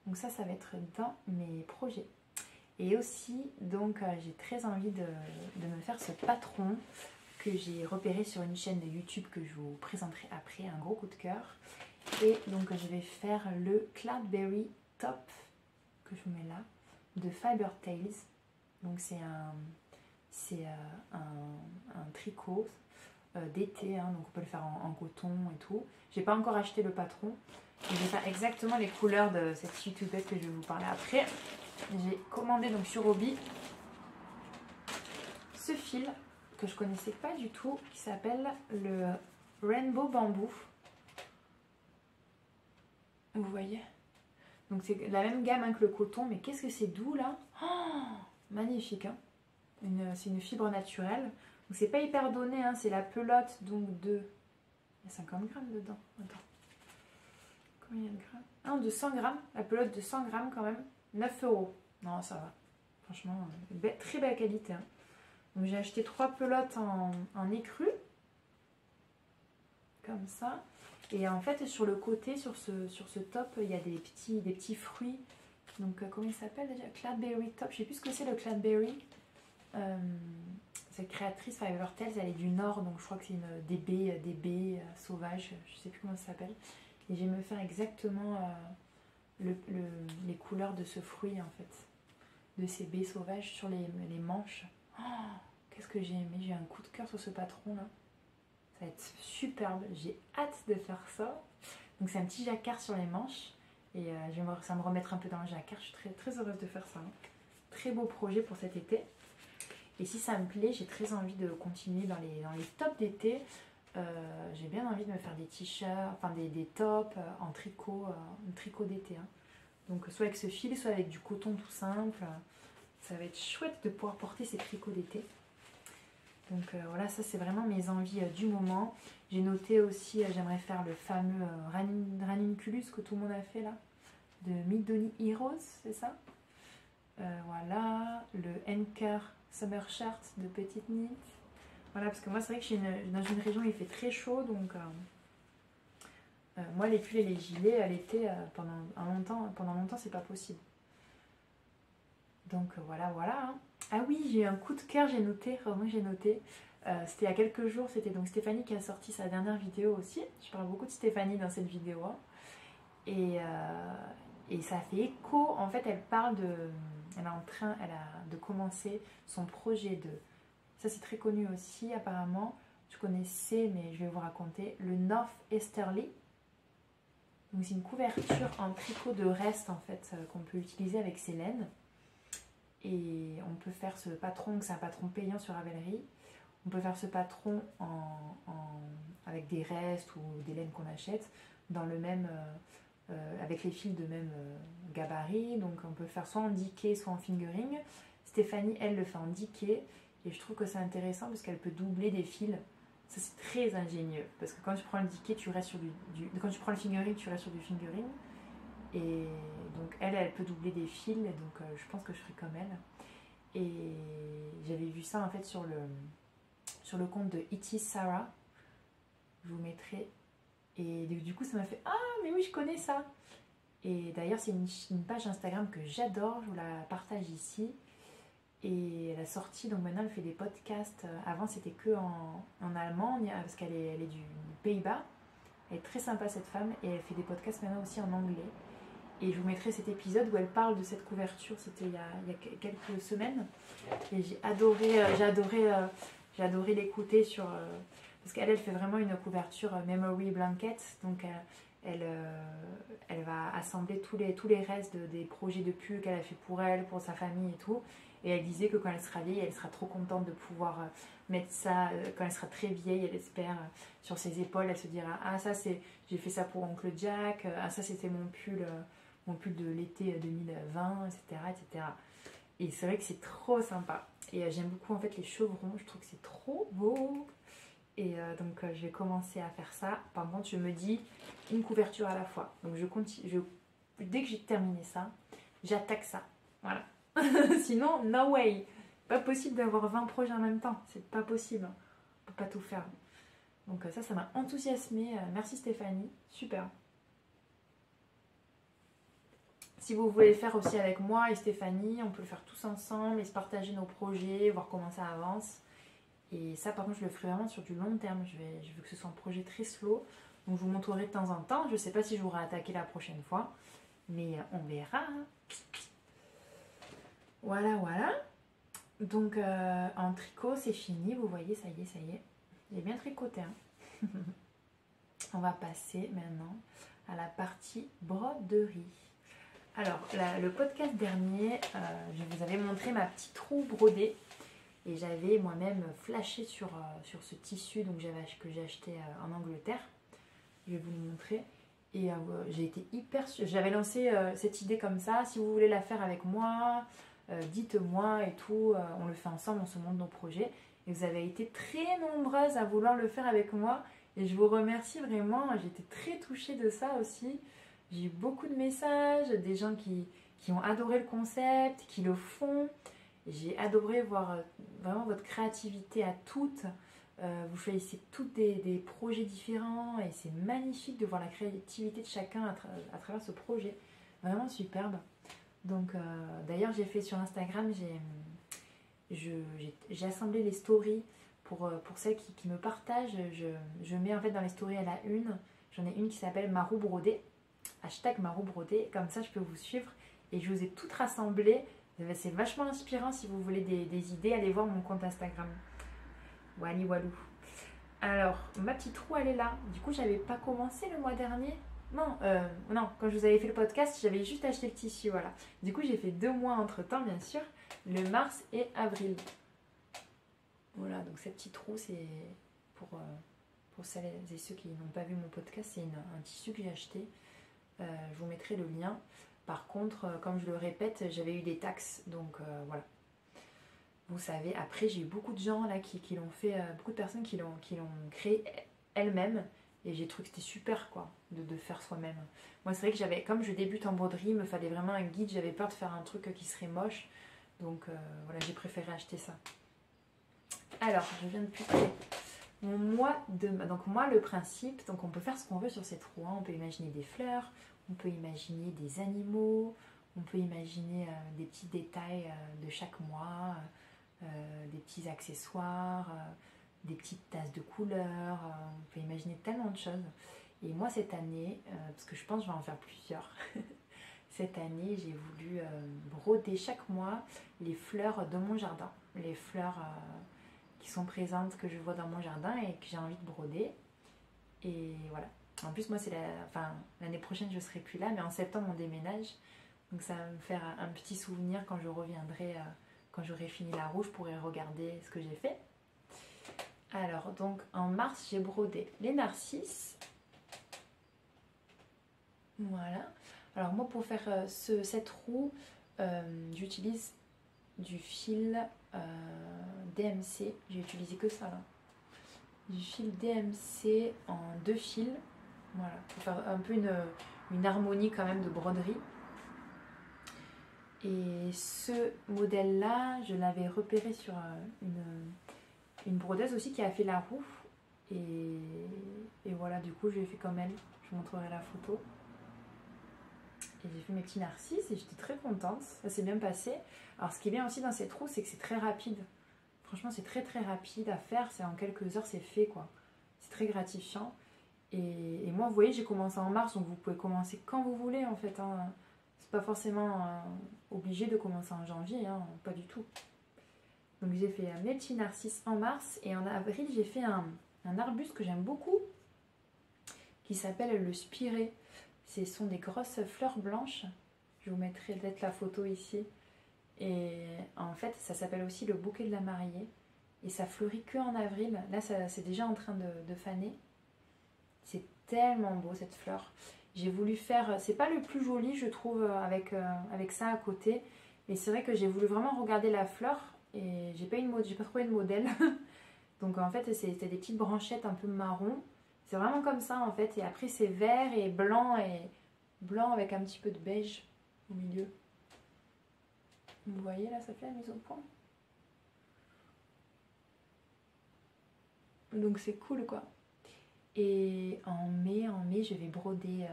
Donc ça va être dans mes projets. Et aussi, donc, j'ai très envie de me faire ce patron que j'ai repéré sur une chaîne de YouTube que je vous présenterai après, un gros coup de cœur. Et donc, je vais faire le Cloudberry Top, que je vous mets là, de Fiber Tales. Donc, c'est un tricot d'été, hein, donc on peut le faire en coton et tout. J'ai pas encore acheté le patron. Je vais faire exactement les couleurs de cette YouTubette que je vais vous parler après. J'ai commandé donc sur Hobby ce fil que je connaissais pas du tout, qui s'appelle le Rainbow Bamboo. Vous voyez? Donc c'est la même gamme hein, que le coton, mais qu'est-ce que c'est doux là! Oh, magnifique, hein. C'est une fibre naturelle. Donc c'est pas hyper donné, hein, c'est la pelote donc de... Il y a 50 grammes dedans. Attends. Combien il y a de grammes? Ah, de 100 grammes. La pelote de 100 grammes quand même. 9 €. Non, ça va. Franchement, très belle qualité. Hein. Donc j'ai acheté 3 pelotes en écru. Comme ça. Et en fait, sur le côté, sur ce top, il y a des petits fruits. Donc, comment il s'appelle déjà? Cloudberry Top. Je sais plus ce que c'est le Cloudberry. Cette créatrice Fiber Tales, elle est du Nord, donc je crois que c'est des baies sauvages. Je sais plus comment ça s'appelle. Et je vais me faire exactement les couleurs de ce fruit, en fait. De ces baies sauvages sur les manches. Oh, qu'est-ce que j'ai aimé. J'ai un coup de cœur sur ce patron, là. Ça va être superbe, j'ai hâte de faire ça. Donc c'est un petit jacquard sur les manches. Et ça va me remettre un peu dans le jacquard. Je suis très, très heureuse de faire ça. Très beau projet pour cet été. Et si ça me plaît, j'ai très envie de continuer dans les tops d'été. J'ai bien envie de me faire des t-shirts, enfin des tops en tricot d'été. Hein. Donc soit avec ce fil, soit avec du coton tout simple. Ça va être chouette de pouvoir porter ces tricots d'été. Donc voilà, ça c'est vraiment mes envies du moment. J'ai noté aussi, j'aimerais faire le fameux Ranunculus que tout le monde a fait là, de Midori Heroes, c'est ça? Voilà, le Anker Summer Shirt de Petite Knit. Voilà, parce que moi c'est vrai que je suis dans une région où il fait très chaud, donc moi les pulls et les gilets à l'été, pendant longtemps c'est pas possible. Donc voilà. Hein. Ah oui, j'ai eu un coup de cœur, j'ai noté. C'était il y a quelques jours, c'était donc Stéphanie qui a sorti sa dernière vidéo aussi. Je parle beaucoup de Stéphanie dans cette vidéo. Hein. Et ça fait écho. En fait, elle parle elle a de commencer son projet de... Ça, c'est très connu aussi, apparemment. Je connaissais, mais je vais vous raconter. Le North Easterly. Donc, c'est une couverture en tricot de reste, en fait, qu'on peut utiliser avec ses laines. Et on peut faire ce patron, c'est un patron payant sur Ravelry. On peut faire ce patron avec des restes ou des laines qu'on achète dans le même, avec les fils de même gabarit. Donc on peut faire soit en diquet, soit en fingering. Stéphanie, elle, le fait en diquet. Et je trouve que c'est intéressant parce qu'elle peut doubler des fils. Ça, c'est très ingénieux. Parce que quand tu prends le diquet, tu restes sur quand tu prends le fingering, tu restes sur du fingering. Et donc elle peut doubler des fils, et donc je pense que je ferai comme elle. Et j'avais vu ça en fait sur le compte de It Is Sarah. Je vous mettrai. Et du coup ça m'a fait « Ah mais oui, je connais ça !» Et d'ailleurs c'est une page Instagram que j'adore, je vous la partage ici. Et elle a sorti, donc maintenant elle fait des podcasts. Avant c'était que en allemand, parce qu'elle est du Pays-Bas. Elle est très sympa cette femme, et elle fait des podcasts maintenant aussi en anglais. Et je vous mettrai cet épisode où elle parle de cette couverture, c'était il y a quelques semaines. Et j'ai adoré l'écouter parce qu'elle fait vraiment une couverture memory blanket. Donc elle va assembler tous les restes des projets de pulls qu'elle a fait pour elle, pour sa famille et tout. Et elle disait que quand elle sera vieille, elle sera trop contente de pouvoir mettre ça, quand elle sera très vieille, elle espère, sur ses épaules. Elle se dira « Ah ça j'ai fait ça pour Oncle Jack, ah ça c'était mon pull de l'été 2020, etc. etc. » Et c'est vrai que c'est trop sympa. Et j'aime beaucoup en fait les chevrons, je trouve que c'est trop beau. Et donc je vais commencer à faire ça. Par contre, je me dis une couverture à la fois. Donc dès que j'ai terminé ça, j'attaque ça. Voilà. Sinon, no way. Pas possible d'avoir 20 projets en même temps. C'est pas possible. On peut pas tout faire. Donc ça m'a enthousiasmée. Merci Stéphanie. Super. Si vous voulez le faire aussi avec moi et Stéphanie, on peut le faire tous ensemble et se partager nos projets, voir comment ça avance. Et ça, par contre, je le ferai vraiment sur du long terme. Je veux que ce soit un projet très slow. Donc, je vous montrerai de temps en temps. Je ne sais pas si je vous réattaquer la prochaine fois. Mais on verra. Voilà, voilà. Donc, en tricot, c'est fini. Vous voyez, ça y est, ça y est. J'ai bien tricoté. Hein. On va passer maintenant à la partie broderie. Alors, le podcast dernier, je vous avais montré ma petite roue brodée. Et j'avais moi-même flashé sur ce tissu donc que j'ai acheté en Angleterre. Je vais vous le montrer. Et j'ai été j'avais lancé cette idée comme ça. Si vous voulez la faire avec moi, dites-moi et tout. On le fait ensemble, on se montre nos projets. Et vous avez été très nombreuses à vouloir le faire avec moi. Et je vous remercie vraiment. J'étais très touchée de ça aussi. J'ai eu beaucoup de messages, des gens qui ont adoré le concept, qui le font. J'ai adoré voir vraiment votre créativité à toutes. Vous choisissez toutes des projets différents et c'est magnifique de voir la créativité de chacun à travers ce projet. Vraiment superbe. Donc d'ailleurs j'ai fait sur Instagram, j'ai assemblé les stories pour celles qui me partagent. Je mets en fait dans les stories à la une. J'en ai une qui s'appelle Ma roue brodée. Hashtag Ma roue brodée. Comme ça je peux vous suivre. Et je vous ai toutes rassemblées. C'est vachement inspirant si vous voulez des idées, allez voir mon compte Instagram. Wally walou. Alors, ma petite roue, elle est là. Du coup, j'avais pas commencé le mois dernier. Non, quand je vous avais fait le podcast, j'avais juste acheté le tissu, voilà. Du coup, j'ai fait 2 mois entre temps, bien sûr, le mars et avril. Voilà, donc cette petite roue, c'est pour celles et ceux qui n'ont pas vu mon podcast, c'est un tissu que j'ai acheté. Je vous mettrai le lien. Par contre, comme je le répète, j'avais eu des taxes, donc voilà. Vous savez, après j'ai eu beaucoup de gens là qui l'ont fait, beaucoup de personnes qui l'ont créé elles-mêmes, et j'ai trouvé que c'était super quoi, de faire soi-même. Moi c'est vrai que comme je débute en broderie, il me fallait vraiment un guide, j'avais peur de faire un truc qui serait moche, donc voilà, j'ai préféré acheter ça. Alors, je viens de plus près. Donc moi le principe, donc on peut faire ce qu'on veut sur cette roue, hein. On peut imaginer des fleurs, on peut imaginer des animaux, on peut imaginer des petits détails de chaque mois, des petits accessoires, des petites tasses de couleurs, on peut imaginer tellement de choses. Et moi cette année, parce que je pense que je vais en faire plusieurs, cette année j'ai voulu broder chaque mois les fleurs de mon jardin, les fleurs qui sont présentes, que je vois dans mon jardin et que j'ai envie de broder. Et voilà. En plus, moi, l'année prochaine, je ne serai plus là, mais en septembre, on déménage. Donc, ça va me faire un petit souvenir quand je reviendrai, quand j'aurai fini la roue, je pourrai regarder ce que j'ai fait. Alors, donc, en mars, j'ai brodé les narcisses. Voilà. Alors, moi, pour faire cette roue, j'utilise du fil DMC. J'ai utilisé que ça, là. Du fil DMC en 2 fils. Voilà, pour faire un peu une harmonie quand même de broderie. Et ce modèle-là, je l'avais repéré sur une brodeuse aussi qui a fait la roue. Et voilà, du coup, je l'ai fait comme elle. Je vous montrerai la photo. Et j'ai fait mes petits narcisses et j'étais très contente. Ça s'est bien passé. Alors, ce qui est bien aussi dans cette roue, c'est que c'est très rapide. Franchement, c'est très très rapide à faire. C'est en quelques heures, c'est fait quoi. C'est très gratifiant. Et moi, vous voyez, j'ai commencé en mars, donc vous pouvez commencer quand vous voulez en fait. Hein. C'est pas forcément obligé de commencer en janvier, hein, pas du tout. Donc j'ai fait mes petits narcisses en mars et en avril, j'ai fait un arbuste que j'aime beaucoup qui s'appelle le spiré. Ce sont des grosses fleurs blanches. Je vous mettrai peut-être la photo ici. Et en fait, ça s'appelle aussi le bouquet de la mariée. Et ça fleurit que en avril. Là, c'est déjà en train de faner. C'est tellement beau cette fleur. J'ai voulu faire, c'est pas le plus joli je trouve avec ça à côté, mais c'est vrai que j'ai voulu vraiment regarder la fleur et j'ai pas trouvé de modèle. Donc en fait c'était des petites branchettes un peu marron. C'est vraiment comme ça en fait, et après c'est vert et blanc avec un petit peu de beige au milieu. Vous voyez là, ça fait la mise au point. Donc c'est cool quoi. Et en mai, je vais broder,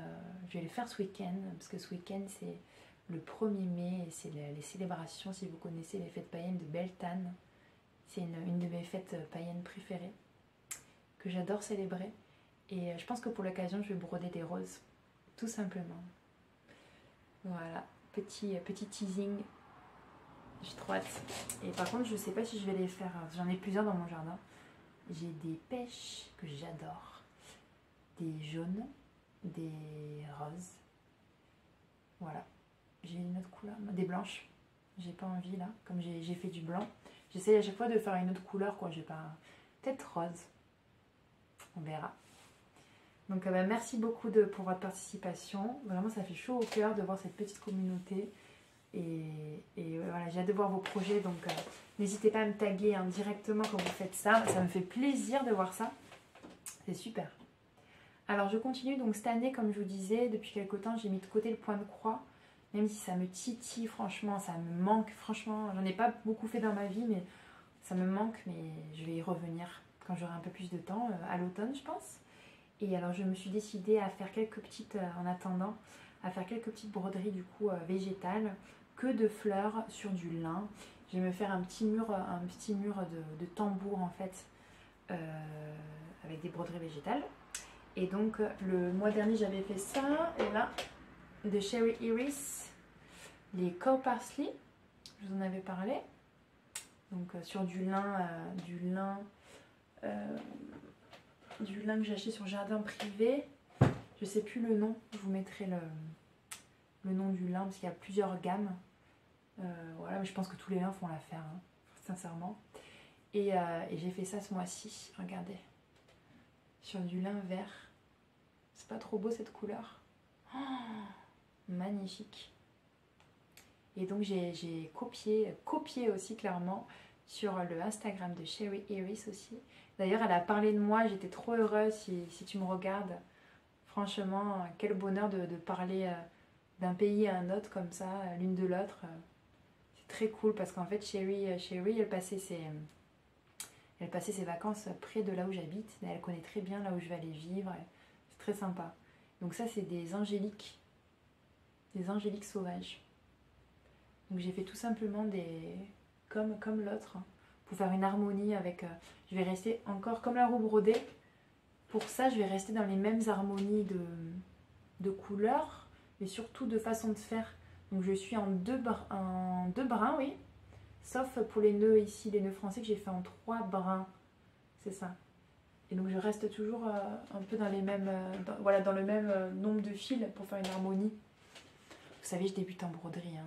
je vais le faire ce week-end, parce que ce week-end, c'est le 1er mai, c'est les célébrations, si vous connaissez les fêtes païennes de Beltane. C'est une de mes fêtes païennes préférées, que j'adore célébrer. Et je pense que pour l'occasion, je vais broder des roses, tout simplement. Voilà, petit teasing. J'ai trop hâte. Et par contre, je sais pas si je vais les faire. J'en ai plusieurs dans mon jardin. J'ai des pêches que j'adore. Des jaunes, des roses. Voilà. J'ai une autre couleur. Des blanches. J'ai pas envie là. Comme j'ai fait du blanc. J'essaie à chaque fois de faire une autre couleur, quoi. J'ai pas. Peut-être rose. On verra. Donc merci beaucoup pour votre participation. Vraiment, ça fait chaud au cœur de voir cette petite communauté. Et voilà, j'ai hâte de voir vos projets. Donc n'hésitez pas à me taguer directement quand vous faites ça. Ça me fait plaisir de voir ça. C'est super. Alors je continue. Donc cette année, comme je vous disais, depuis quelques temps, j'ai mis de côté le point de croix. Même si ça me titille, franchement, ça me manque. Franchement, j'en ai pas beaucoup fait dans ma vie, mais ça me manque. Mais je vais y revenir quand j'aurai un peu plus de temps, à l'automne, je pense. Et alors je me suis décidée à faire quelques petites, en attendant, à faire quelques petites broderies du coup végétales, que de fleurs sur du lin. Je vais me faire un petit mur de tambour en fait, avec des broderies végétales. Et donc le mois dernier j'avais fait ça, et là, de Cherry Iris, les cow parsley, je vous en avais parlé. Donc sur du lin que j'ai acheté sur Jardin Privé. Je sais plus le nom, je vous mettrai le nom du lin parce qu'il y a plusieurs gammes. Voilà, mais je pense que tous les lins font l'affaire, hein, sincèrement. Et j'ai fait ça ce mois-ci, regardez. Sur du lin vert. C'est pas trop beau cette couleur. Oh, magnifique. Et donc j'ai copié aussi clairement sur le Instagram de Cherry Iris aussi. D'ailleurs, elle a parlé de moi, j'étais trop heureuse si tu me regardes. Franchement, quel bonheur de parler d'un pays à un autre comme ça, l'une de l'autre. C'est très cool parce qu'en fait, Cherry, elle passait ses vacances près de là où j'habite. Elle connaît très bien là où je vais aller vivre. C'est très sympa. Donc ça, c'est des angéliques sauvages. Donc j'ai fait tout simplement comme l'autre, hein, pour faire une harmonie avec... je vais rester encore comme la roue brodée. Pour ça, je vais rester dans les mêmes harmonies de couleurs, mais surtout de façon de faire. Donc je suis en deux brins, oui. Sauf pour les nœuds ici, les nœuds français que j'ai fait en 3 brins. C'est ça. Et donc je reste toujours un peu dans les mêmes... voilà, dans le même nombre de fils pour faire une harmonie. Vous savez, je débute en broderie, hein,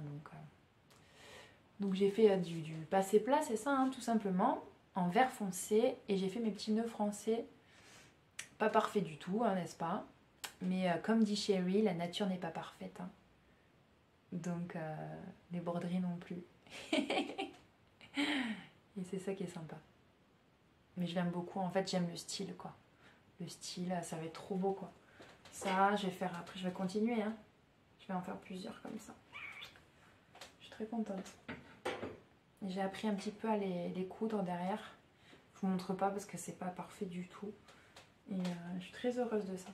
donc j'ai fait du passé plat, c'est ça, hein, tout simplement, en vert foncé. Et j'ai fait mes petits nœuds français. Pas parfait du tout, hein, n'est-ce pas? Mais comme dit Cherry, la nature n'est pas parfaite. Hein. Donc les broderies non plus. Et c'est ça qui est sympa. Mais je l'aime beaucoup, en fait j'aime le style, quoi. Le style, ça va être trop beau, quoi. Ça, je vais faire après, je vais continuer, hein. Je vais en faire plusieurs comme ça. Je suis très contente. J'ai appris un petit peu à les coudre derrière. Je vous montre pas parce que c'est pas parfait du tout. Et je suis très heureuse de ça.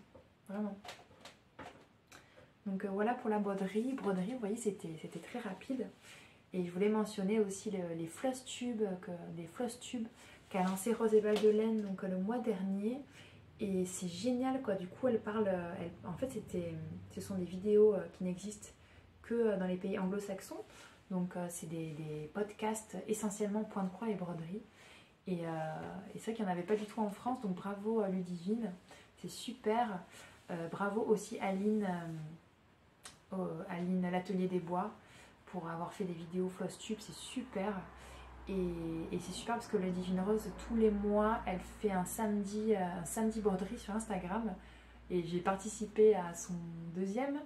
Vraiment. Donc voilà pour la broderie. Vous voyez, c'était très rapide. Et je voulais mentionner aussi les floss tubes qu'a lancé Rose et Valdelaine donc le mois dernier. Et c'est génial, quoi. Du coup, elle parle... en fait, ce sont des vidéos qui n'existent que dans les pays anglo-saxons. Donc c'est des podcasts essentiellement point de croix et broderie. Et c'est vrai qu'il n'y en avait pas du tout en France. Donc bravo à Ludivine, c'est super. Bravo aussi Aline l'Atelier des Bois pour avoir fait des vidéos floss tube, c'est super. Et c'est super parce que Ludivine Rose, tous les mois, elle fait un samedi broderie sur Instagram. Et j'ai participé à son deuxième.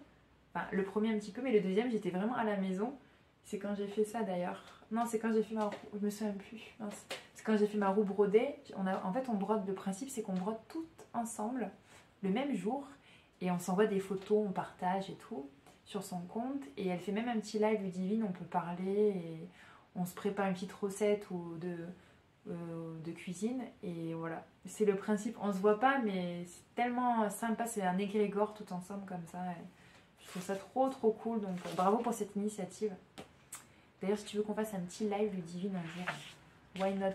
Enfin, le premier un petit peu, mais le deuxième, j'étais vraiment à la maison. C'est quand j'ai fait ça d'ailleurs. Non, c'est quand j'ai fait ma roue. Je me souviens plus. C'est quand j'ai fait ma roue brodée. En fait, on brode. Le principe, c'est qu'on brode toutes ensemble le même jour. Et on s'envoie des photos, on partage et tout sur son compte. Et elle fait même un petit live Ludivine. On peut parler et on se prépare une petite recette ou de cuisine. Et voilà. C'est le principe. On se voit pas, mais c'est tellement sympa. C'est un égrégore tout ensemble comme ça. Et je Je trouve ça trop trop cool, donc bravo pour cette initiative. D'ailleurs, si tu veux qu'on fasse un petit live Ludivine un jour, why not.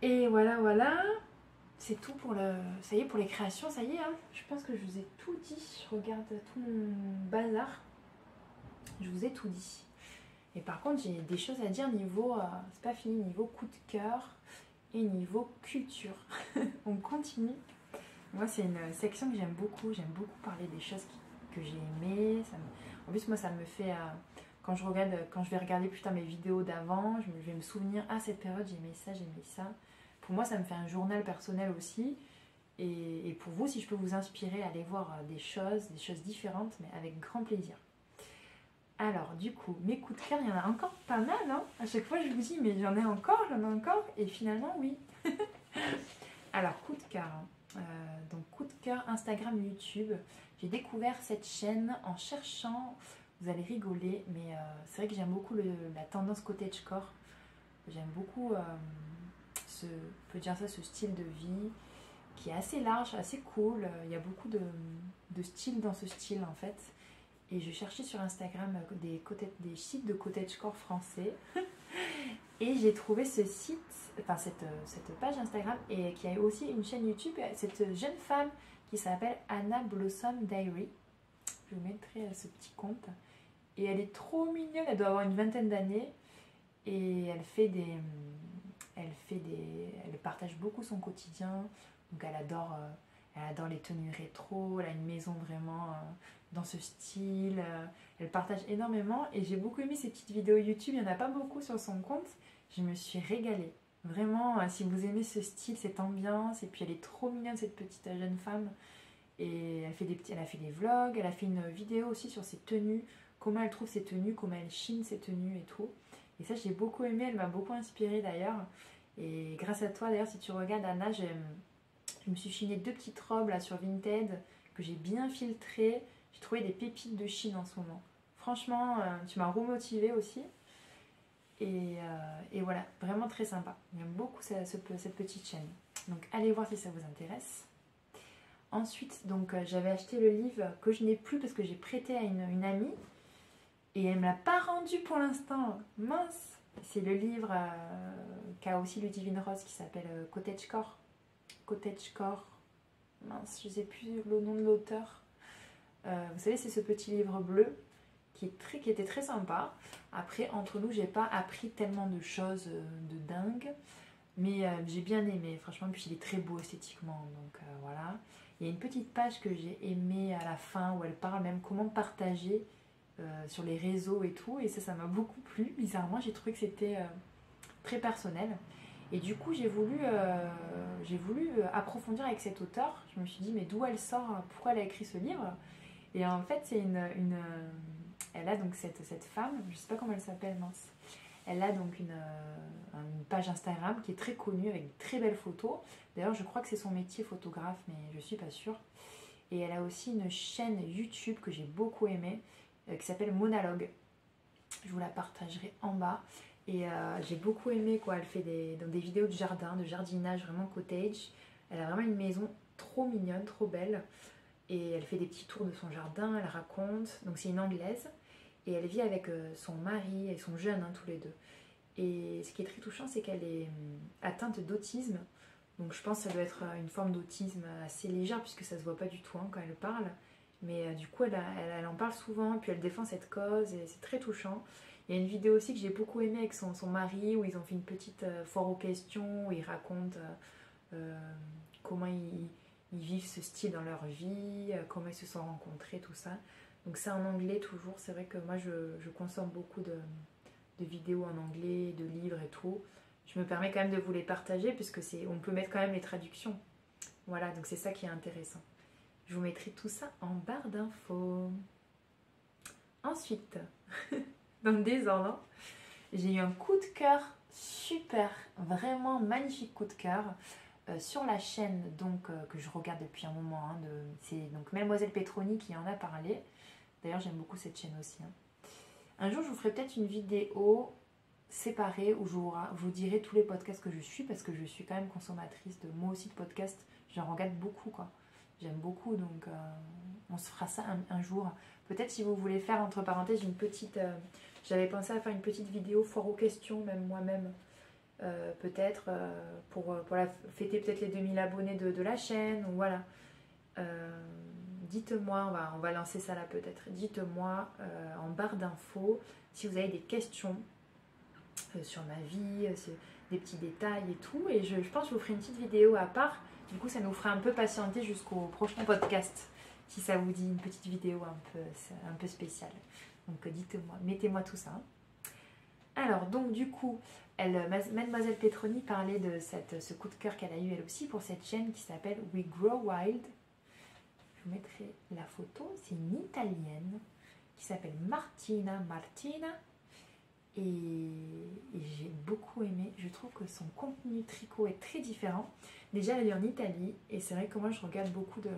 Et voilà. C'est tout pour le... Ça y est, pour les créations, ça y est. Hein. Je pense que je vous ai tout dit. Je regarde tout mon bazar. Je vous ai tout dit. Et par contre, j'ai des choses à dire niveau... c'est pas fini, niveau coup de cœur et niveau culture. On continue. Moi, c'est une section que j'aime beaucoup. J'aime beaucoup parler des choses que j'ai aimées. En plus, moi, ça me fait... quand je vais regarder plus tard mes vidéos d'avant, je vais me souvenir, ah, cette période, j'aimais ça. Pour moi, ça me fait un journal personnel aussi. Et pour vous, si je peux vous inspirer, allez voir des choses différentes, mais avec grand plaisir. Alors, du coup, mes coups de cœur, il y en a encore pas mal. Hein. À chaque fois, je vous dis, mais j'en ai encore. Et finalement, oui. Alors, coup de cœur. Donc, coup de cœur, Instagram, YouTube. J'ai découvert cette chaîne en cherchant. Vous allez rigoler, mais c'est vrai que j'aime beaucoup la tendance cottagecore. J'aime beaucoup... on peut dire ça, ce style de vie qui est assez large, assez cool. Il y a beaucoup de styles dans ce style en fait. Et je cherchais sur Instagram des sites de cottagecore français. Et j'ai trouvé ce site, enfin cette page Instagram, et qui a aussi une chaîne YouTube. Cette jeune femme qui s'appelle Anna Blossom Diary. Je vous mettrai ce petit compte. Et elle est trop mignonne, elle doit avoir une 20aine d'années. Et elle partage beaucoup son quotidien, donc elle adore les tenues rétro, elle a une maison vraiment dans ce style, elle partage énormément et j'ai beaucoup aimé ses petites vidéos YouTube, il n'y en a pas beaucoup sur son compte, je me suis régalée. Vraiment, si vous aimez ce style, cette ambiance, et puis elle est trop mignonne cette petite jeune femme, et elle a fait des vlogs, elle a fait une vidéo aussi sur ses tenues, comment elle trouve ses tenues, comment elle chine ses tenues et tout. Et ça, j'ai beaucoup aimé, elle m'a beaucoup inspirée d'ailleurs. Et grâce à toi, d'ailleurs, si tu regardes Anna, je me suis chiné 2 petites robes là sur Vinted que j'ai bien filtrées. J'ai trouvé des pépites de Chine en ce moment. Franchement, tu m'as remotivée aussi. Et voilà, vraiment très sympa. J'aime beaucoup cette petite chaîne. Donc allez voir si ça vous intéresse. Ensuite, donc j'avais acheté le livre que je n'ai plus parce que j'ai prêté à une amie. Et elle ne me l'a pas rendu pour l'instant. Mince. C'est le livre qu'a aussi Ludivine Rose qui s'appelle Cottagecore. Cottagecore. Mince, je ne sais plus le nom de l'auteur. Vous savez, c'est ce petit livre bleu qui était très sympa. Après, entre nous, j'ai pas appris tellement de choses de dingue. Mais j'ai bien aimé, franchement. Puis il est très beau esthétiquement. Donc voilà. Il y a une petite page que j'ai aimée à la fin où elle parle même comment partager sur les réseaux et tout, et ça m'a beaucoup plu. Bizarrement, j'ai trouvé que c'était très personnel, et du coup j'ai voulu approfondir avec cet auteur. Je me suis dit mais d'où elle sort, pourquoi elle a écrit ce livre, et en fait c'est elle a donc cette femme, je sais pas comment elle s'appelle, mince. Elle a donc une page Instagram qui est très connue avec de très belles photos. D'ailleurs je crois que c'est son métier, photographe, mais je suis pas sûre. Et elle a aussi une chaîne YouTube que j'ai beaucoup aimée, qui s'appelle Monologue. Je vous la partagerai en bas. Et j'ai beaucoup aimé quoi. Elle fait des vidéos de jardin, de jardinage, vraiment cottage. Elle a vraiment une maison trop mignonne, trop belle. Et elle fait des petits tours de son jardin, elle raconte. Donc c'est une Anglaise. Et elle vit avec son mari, et sont jeunes tous les deux. Et ce qui est très touchant, c'est qu'elle est atteinte d'autisme. Donc je pense que ça doit être une forme d'autisme assez légère, puisque ça se voit pas du tout quand elle parle. Mais du coup, elle en parle souvent, puis elle défend cette cause, et c'est très touchant. Il y a une vidéo aussi que j'ai beaucoup aimée avec son mari, où ils ont fait une petite foire aux questions, où ils racontent comment ils vivent ce style dans leur vie, comment ils se sont rencontrés, tout ça. Donc c'est en anglais toujours. C'est vrai que moi, je consomme beaucoup de vidéos en anglais, de livres et tout. Je me permets quand même de vous les partager, puisque on peut mettre quand même les traductions. Voilà, donc c'est ça qui est intéressant. Je vous mettrai tout ça en barre d'infos. Ensuite, dans le désordre, j'ai eu un coup de cœur super, vraiment magnifique coup de cœur sur la chaîne donc, que je regarde depuis un moment. C'est donc Mademoiselle Petroni qui en a parlé. D'ailleurs, j'aime beaucoup cette chaîne aussi. Un jour, je vous ferai peut-être une vidéo séparée où je vous dirai tous les podcasts que je suis, parce que je suis quand même consommatrice de moi aussi de podcasts. J'en regarde beaucoup quoi. j'aime beaucoup, donc on se fera ça un jour. Peut-être si vous voulez faire, entre parenthèses, une petite... j'avais pensé à faire une petite vidéo foire aux questions, même moi-même. Peut-être pour fêter peut-être les 2000 abonnés de la chaîne, ou voilà. Dites-moi, on va lancer ça là peut-être. Dites-moi en barre d'infos si vous avez des questions sur ma vie, des petits détails et tout. Et je pense que je vous ferai une petite vidéo à part. Du coup, ça nous fera un peu patienter jusqu'au prochain podcast. Si ça vous dit une petite vidéo un peu spéciale. Donc dites-moi, mettez-moi tout ça. Alors, donc du coup, Mademoiselle Petroni parlait de ce coup de cœur qu'elle a eu elle aussi pour cette chaîne qui s'appelle We Grow Wild. Je vous mettrai la photo. C'est une Italienne qui s'appelle Martina. Et j'ai beaucoup aimé. Je trouve que son contenu tricot est très différent. Déjà, elle est en Italie et c'est vrai que moi, je regarde beaucoup de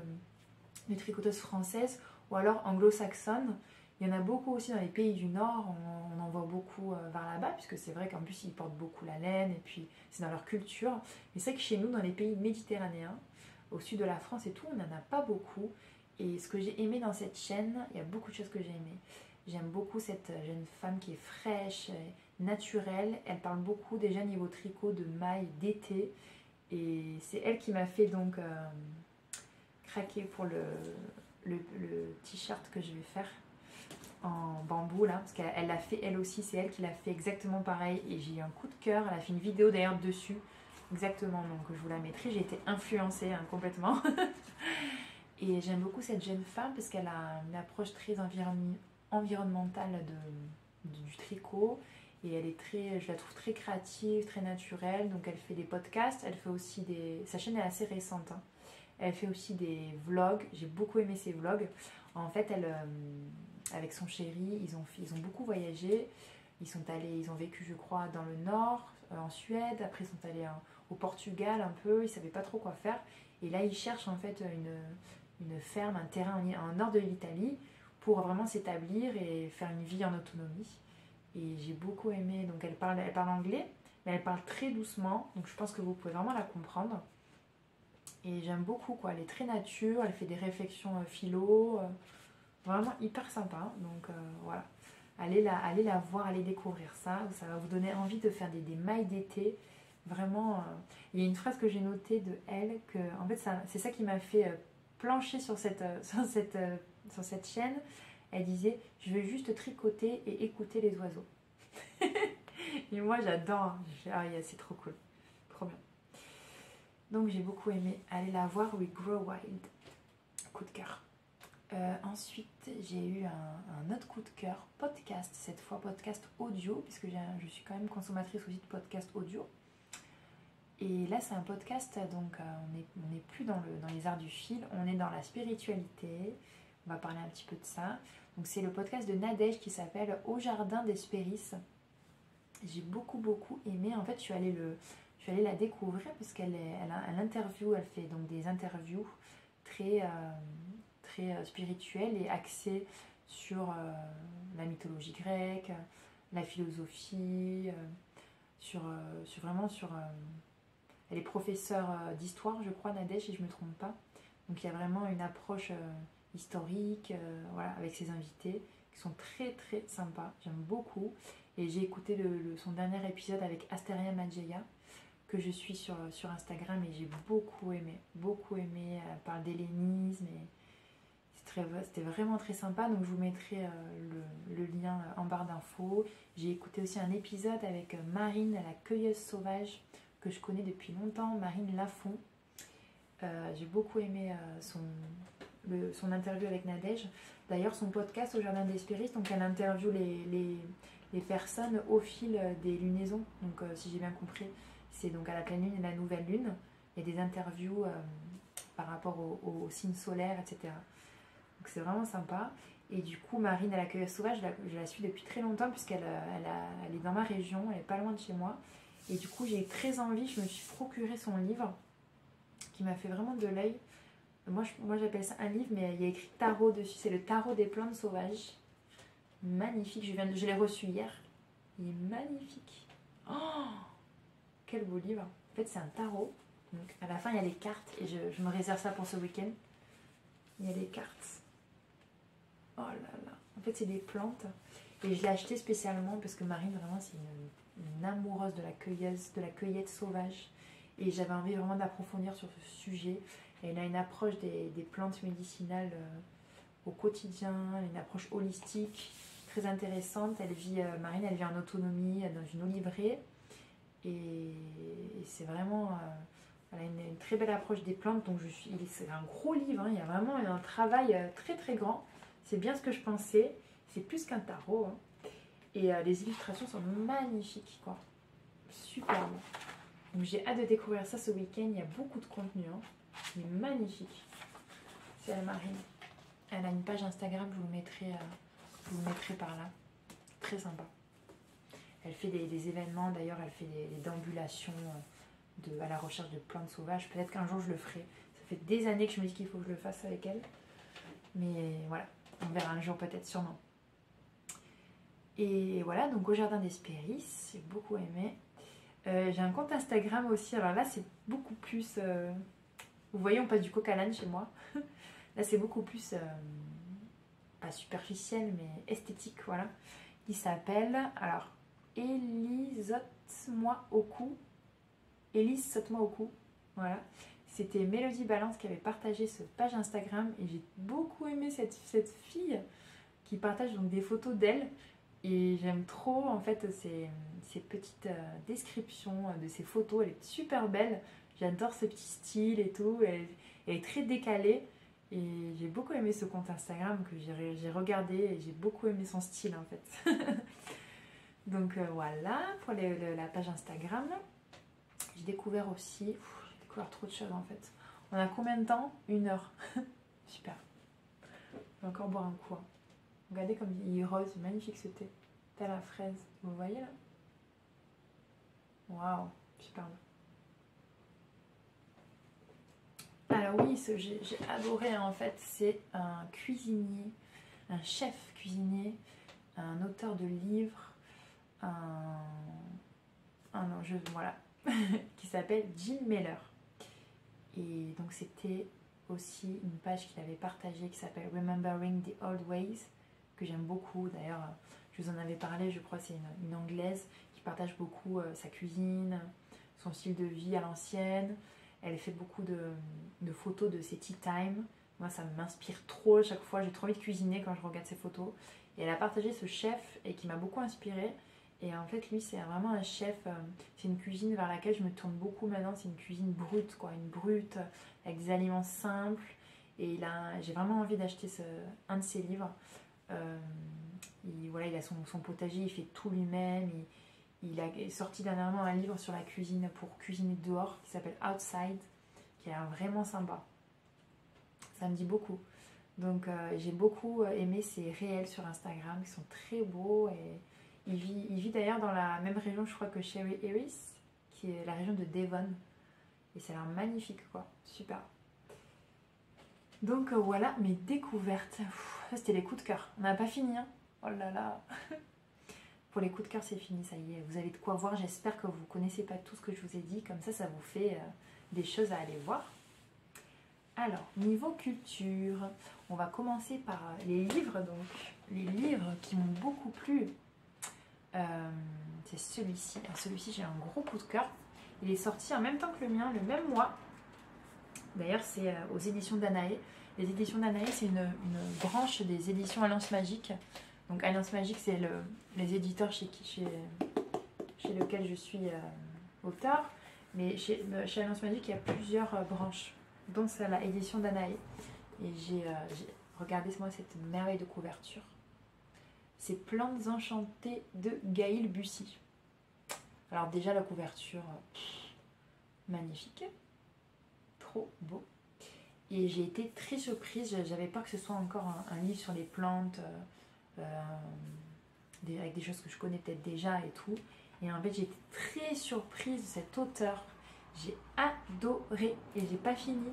tricoteuses françaises ou alors anglo-saxonnes. Il y en a beaucoup aussi dans les pays du Nord, on en voit beaucoup vers là-bas, puisque c'est vrai qu'en plus ils portent beaucoup la laine, et puis c'est dans leur culture. Mais c'est vrai que chez nous, dans les pays méditerranéens, au sud de la France et tout, on n'en a pas beaucoup. Et ce que j'ai aimé dans cette chaîne, il y a beaucoup de choses que j'ai aimées. J'aime beaucoup cette jeune femme qui est fraîche, naturelle. Elle parle beaucoup déjà niveau tricot de mailles d'été. Et c'est elle qui m'a fait donc craquer pour le t-shirt que je vais faire en bambou là, parce qu'elle l'a fait elle aussi, c'est elle qui l'a fait exactement pareil et j'ai eu un coup de cœur. Elle a fait une vidéo d'ailleurs dessus exactement, donc je vous la mettrai. J'ai été influencée complètement et j'aime beaucoup cette jeune femme parce qu'elle a une approche très environnementale du tricot et elle est je la trouve très créative, très naturelle. Donc elle fait des podcasts, elle fait aussi sa chaîne est assez récente, hein. Elle fait aussi des vlogs, j'ai beaucoup aimé ses vlogs. En fait, avec son chéri, ils ont beaucoup voyagé. Ils ont vécu, je crois, dans le nord, en Suède. Après, ils sont allés au Portugal un peu. Ils ne savaient pas trop quoi faire. Et là, ils cherchent en fait une ferme, un terrain en nord de l'Italie pour vraiment s'établir et faire une vie en autonomie. Et j'ai beaucoup aimé. Donc, elle parle anglais, mais elle parle très doucement. Donc, je pense que vous pouvez vraiment la comprendre. Et j'aime beaucoup, quoi. Elle est très nature, elle fait des réflexions philo, vraiment hyper sympa. Donc voilà, allez la voir, allez découvrir ça. Ça va vous donner envie de faire des mailles d'été. Vraiment, il y a une phrase que j'ai notée de elle, que en fait c'est ça qui m'a fait plancher sur cette chaîne. Elle disait, je veux juste tricoter et écouter les oiseaux. Et moi j'adore, c'est trop cool, trop bien. Donc j'ai beaucoup aimé, allez la voir, We Grow Wild, coup de cœur. Ensuite j'ai eu un autre coup de cœur, podcast, cette fois podcast audio, puisque je suis quand même consommatrice aussi de podcast audio. Et là c'est un podcast, donc on n'est plus dans les arts du fil, on est dans la spiritualité, on va parler un petit peu de ça. Donc c'est le podcast de Nadège qui s'appelle Au Jardin d'Hespéris. J'ai beaucoup aimé, en fait je suis allée la découvrir parce qu'elle fait donc des interviews très spirituelles et axées sur la mythologie grecque, la philosophie, elle est professeure d'histoire, je crois, Nadège, si je ne me trompe pas. Donc il y a vraiment une approche historique, voilà, avec ses invités qui sont très sympas, j'aime beaucoup. Et j'ai écouté son dernier épisode avec Asteria Mageia, que je suis sur Instagram, et j'ai beaucoup aimé. Elle parle d'hellénisme et c'était vraiment très sympa. Donc je vous mettrai le lien en barre d'infos. J'ai écouté aussi un épisode avec Marine, la cueilleuse sauvage, que je connais depuis longtemps, Marine Lafont. J'ai beaucoup aimé son interview avec Nadège. D'ailleurs, son podcast Au Jardin d'Hespéris, donc elle interviewe les personnes au fil des lunaisons. Donc si j'ai bien compris, c'est donc à la pleine lune et la nouvelle lune. Il y a des interviews par rapport au signe solaire, etc. Donc c'est vraiment sympa. Et du coup, Marine à la cueilleuse sauvage, je la suis depuis très longtemps puisqu'elle est dans ma région, elle est pas loin de chez moi. Et du coup, j'ai eu très envie, je me suis procuré son livre qui m'a fait vraiment de l'œil. Moi j'appelle ça un livre, mais il y a écrit tarot dessus. C'est le tarot des plantes sauvages. Magnifique, je l'ai reçu hier. Il est magnifique. Oh, quel beau livre. En fait, c'est un tarot. Donc à la fin, il y a les cartes et je me réserve ça pour ce week-end. il y a les cartes. Oh là là. En fait, c'est des plantes. Et je l'ai acheté spécialement parce que Marine, vraiment, c'est une amoureuse de la cueillette sauvage. Et j'avais envie vraiment d'approfondir sur ce sujet. Et elle a une approche des plantes médicinales au quotidien, une approche holistique, très intéressante. Marine, elle vit en autonomie dans une oliveraie. Et c'est vraiment elle a une très belle approche des plantes. Donc c'est un gros livre, hein. Il y a vraiment un travail très très grand. C'est bien ce que je pensais. C'est plus qu'un tarot, hein. Et les illustrations sont magnifiques, quoi. Superbe. Donc j'ai hâte de découvrir ça ce week-end. Il y a beaucoup de contenu, hein. C'est magnifique. C'est la Marine. Elle a une page Instagram, je vous le mettrai par là. Très sympa. Elle fait des événements, d'ailleurs, elle fait des déambulations à la recherche de plantes sauvages. Peut-être qu'un jour je le ferai. Ça fait des années que je me dis qu'il faut que je le fasse avec elle. Mais voilà, on verra un jour peut-être, sûrement. Et voilà, donc au Jardin d'Hespéris, j'ai beaucoup aimé. J'ai un compte Instagram aussi. Alors là, c'est beaucoup plus... vous voyez, on passe du coq à l'âne chez moi. Là, c'est beaucoup plus... pas superficiel, mais esthétique, voilà. Il s'appelle... Alors, Élise saute-moi au cou. Voilà. C'était Mélodie Balance qui avait partagé ce page Instagram. Et j'ai beaucoup aimé cette fille qui partage donc des photos d'elle. Et j'aime trop en fait ces petites descriptions de ces photos. Elle est super belle. J'adore ce petit style et tout. Elle est très décalée. Et j'ai beaucoup aimé ce compte Instagram que j'ai regardé. Et j'ai beaucoup aimé son style en fait. Donc voilà pour la page Instagram. J'ai découvert aussi... j'ai découvert trop de choses en fait. On a combien de temps? 1 heure. Super. Je vais encore boire un coup. Hein. Regardez comme il est rose, magnifique ce thé. Thé à la fraise, vous voyez là? Waouh, superbe. Alors oui, j'ai adoré en fait, c'est un cuisinier, un chef cuisinier, un auteur de livres, voilà, qui s'appelle Jim Miller. Et donc c'était aussi une page qu'il avait partagée qui s'appelle Remembering the Old Ways, que j'aime beaucoup. D'ailleurs, je vous en avais parlé, je crois, c'est une Anglaise qui partage beaucoup sa cuisine, son style de vie à l'ancienne. Elle fait beaucoup de photos de ses tea time. Moi, ça m'inspire trop à chaque fois. J'ai trop envie de cuisiner quand je regarde ses photos. Et elle a partagé ce chef et qui m'a beaucoup inspirée. Et en fait, lui, c'est vraiment un chef. C'est une cuisine vers laquelle je me tourne beaucoup maintenant. C'est une cuisine brute, quoi. Une brute, avec des aliments simples. Et j'ai vraiment envie d'acheter un de ses livres. Il a son potager, il fait tout lui-même. Il a sorti dernièrement un livre sur la cuisine pour cuisiner dehors qui s'appelle Outside, qui est vraiment sympa. Ça me dit beaucoup. Donc j'ai beaucoup aimé ses réels sur Instagram qui sont très beaux. Et il vit d'ailleurs dans la même région, je crois, que Sherry Harris, qui est la région de Devon. Et ça a l'air magnifique, quoi. Super. Donc voilà mes découvertes. Ça, c'était les coups de cœur. On n'a pas fini, hein. Oh là là. Pour les coups de cœur, c'est fini, ça y est. Vous avez de quoi voir. J'espère que vous ne connaissez pas tout ce que je vous ai dit. Comme ça vous fait des choses à aller voir. Alors, niveau culture, on va commencer par les livres. Donc, les livres qui m'ont beaucoup plu, c'est celui-ci. Celui-ci, j'ai un gros coup de cœur. Il est sorti en même temps que le mien, le même mois. D'ailleurs, c'est aux éditions Danaé. Les éditions Danaé, c'est une branche des éditions Alliance Magique. Donc Alliance Magique, c'est les éditeurs chez lesquels je suis auteur. Mais chez Alliance Magique, il y a plusieurs branches, dont celle-là, édition Danaé. Et j'ai regardé moi cette merveille de couverture. C'est Plantes enchantées de Gaël Bussy. Alors déjà la couverture, magnifique. Trop beau. Et j'ai été très surprise, j'avais peur que ce soit encore un livre sur les plantes, avec des choses que je connais peut-être déjà et tout. Et en fait j'ai été très surprise de cet auteur. J'ai adoré et j'ai pas fini.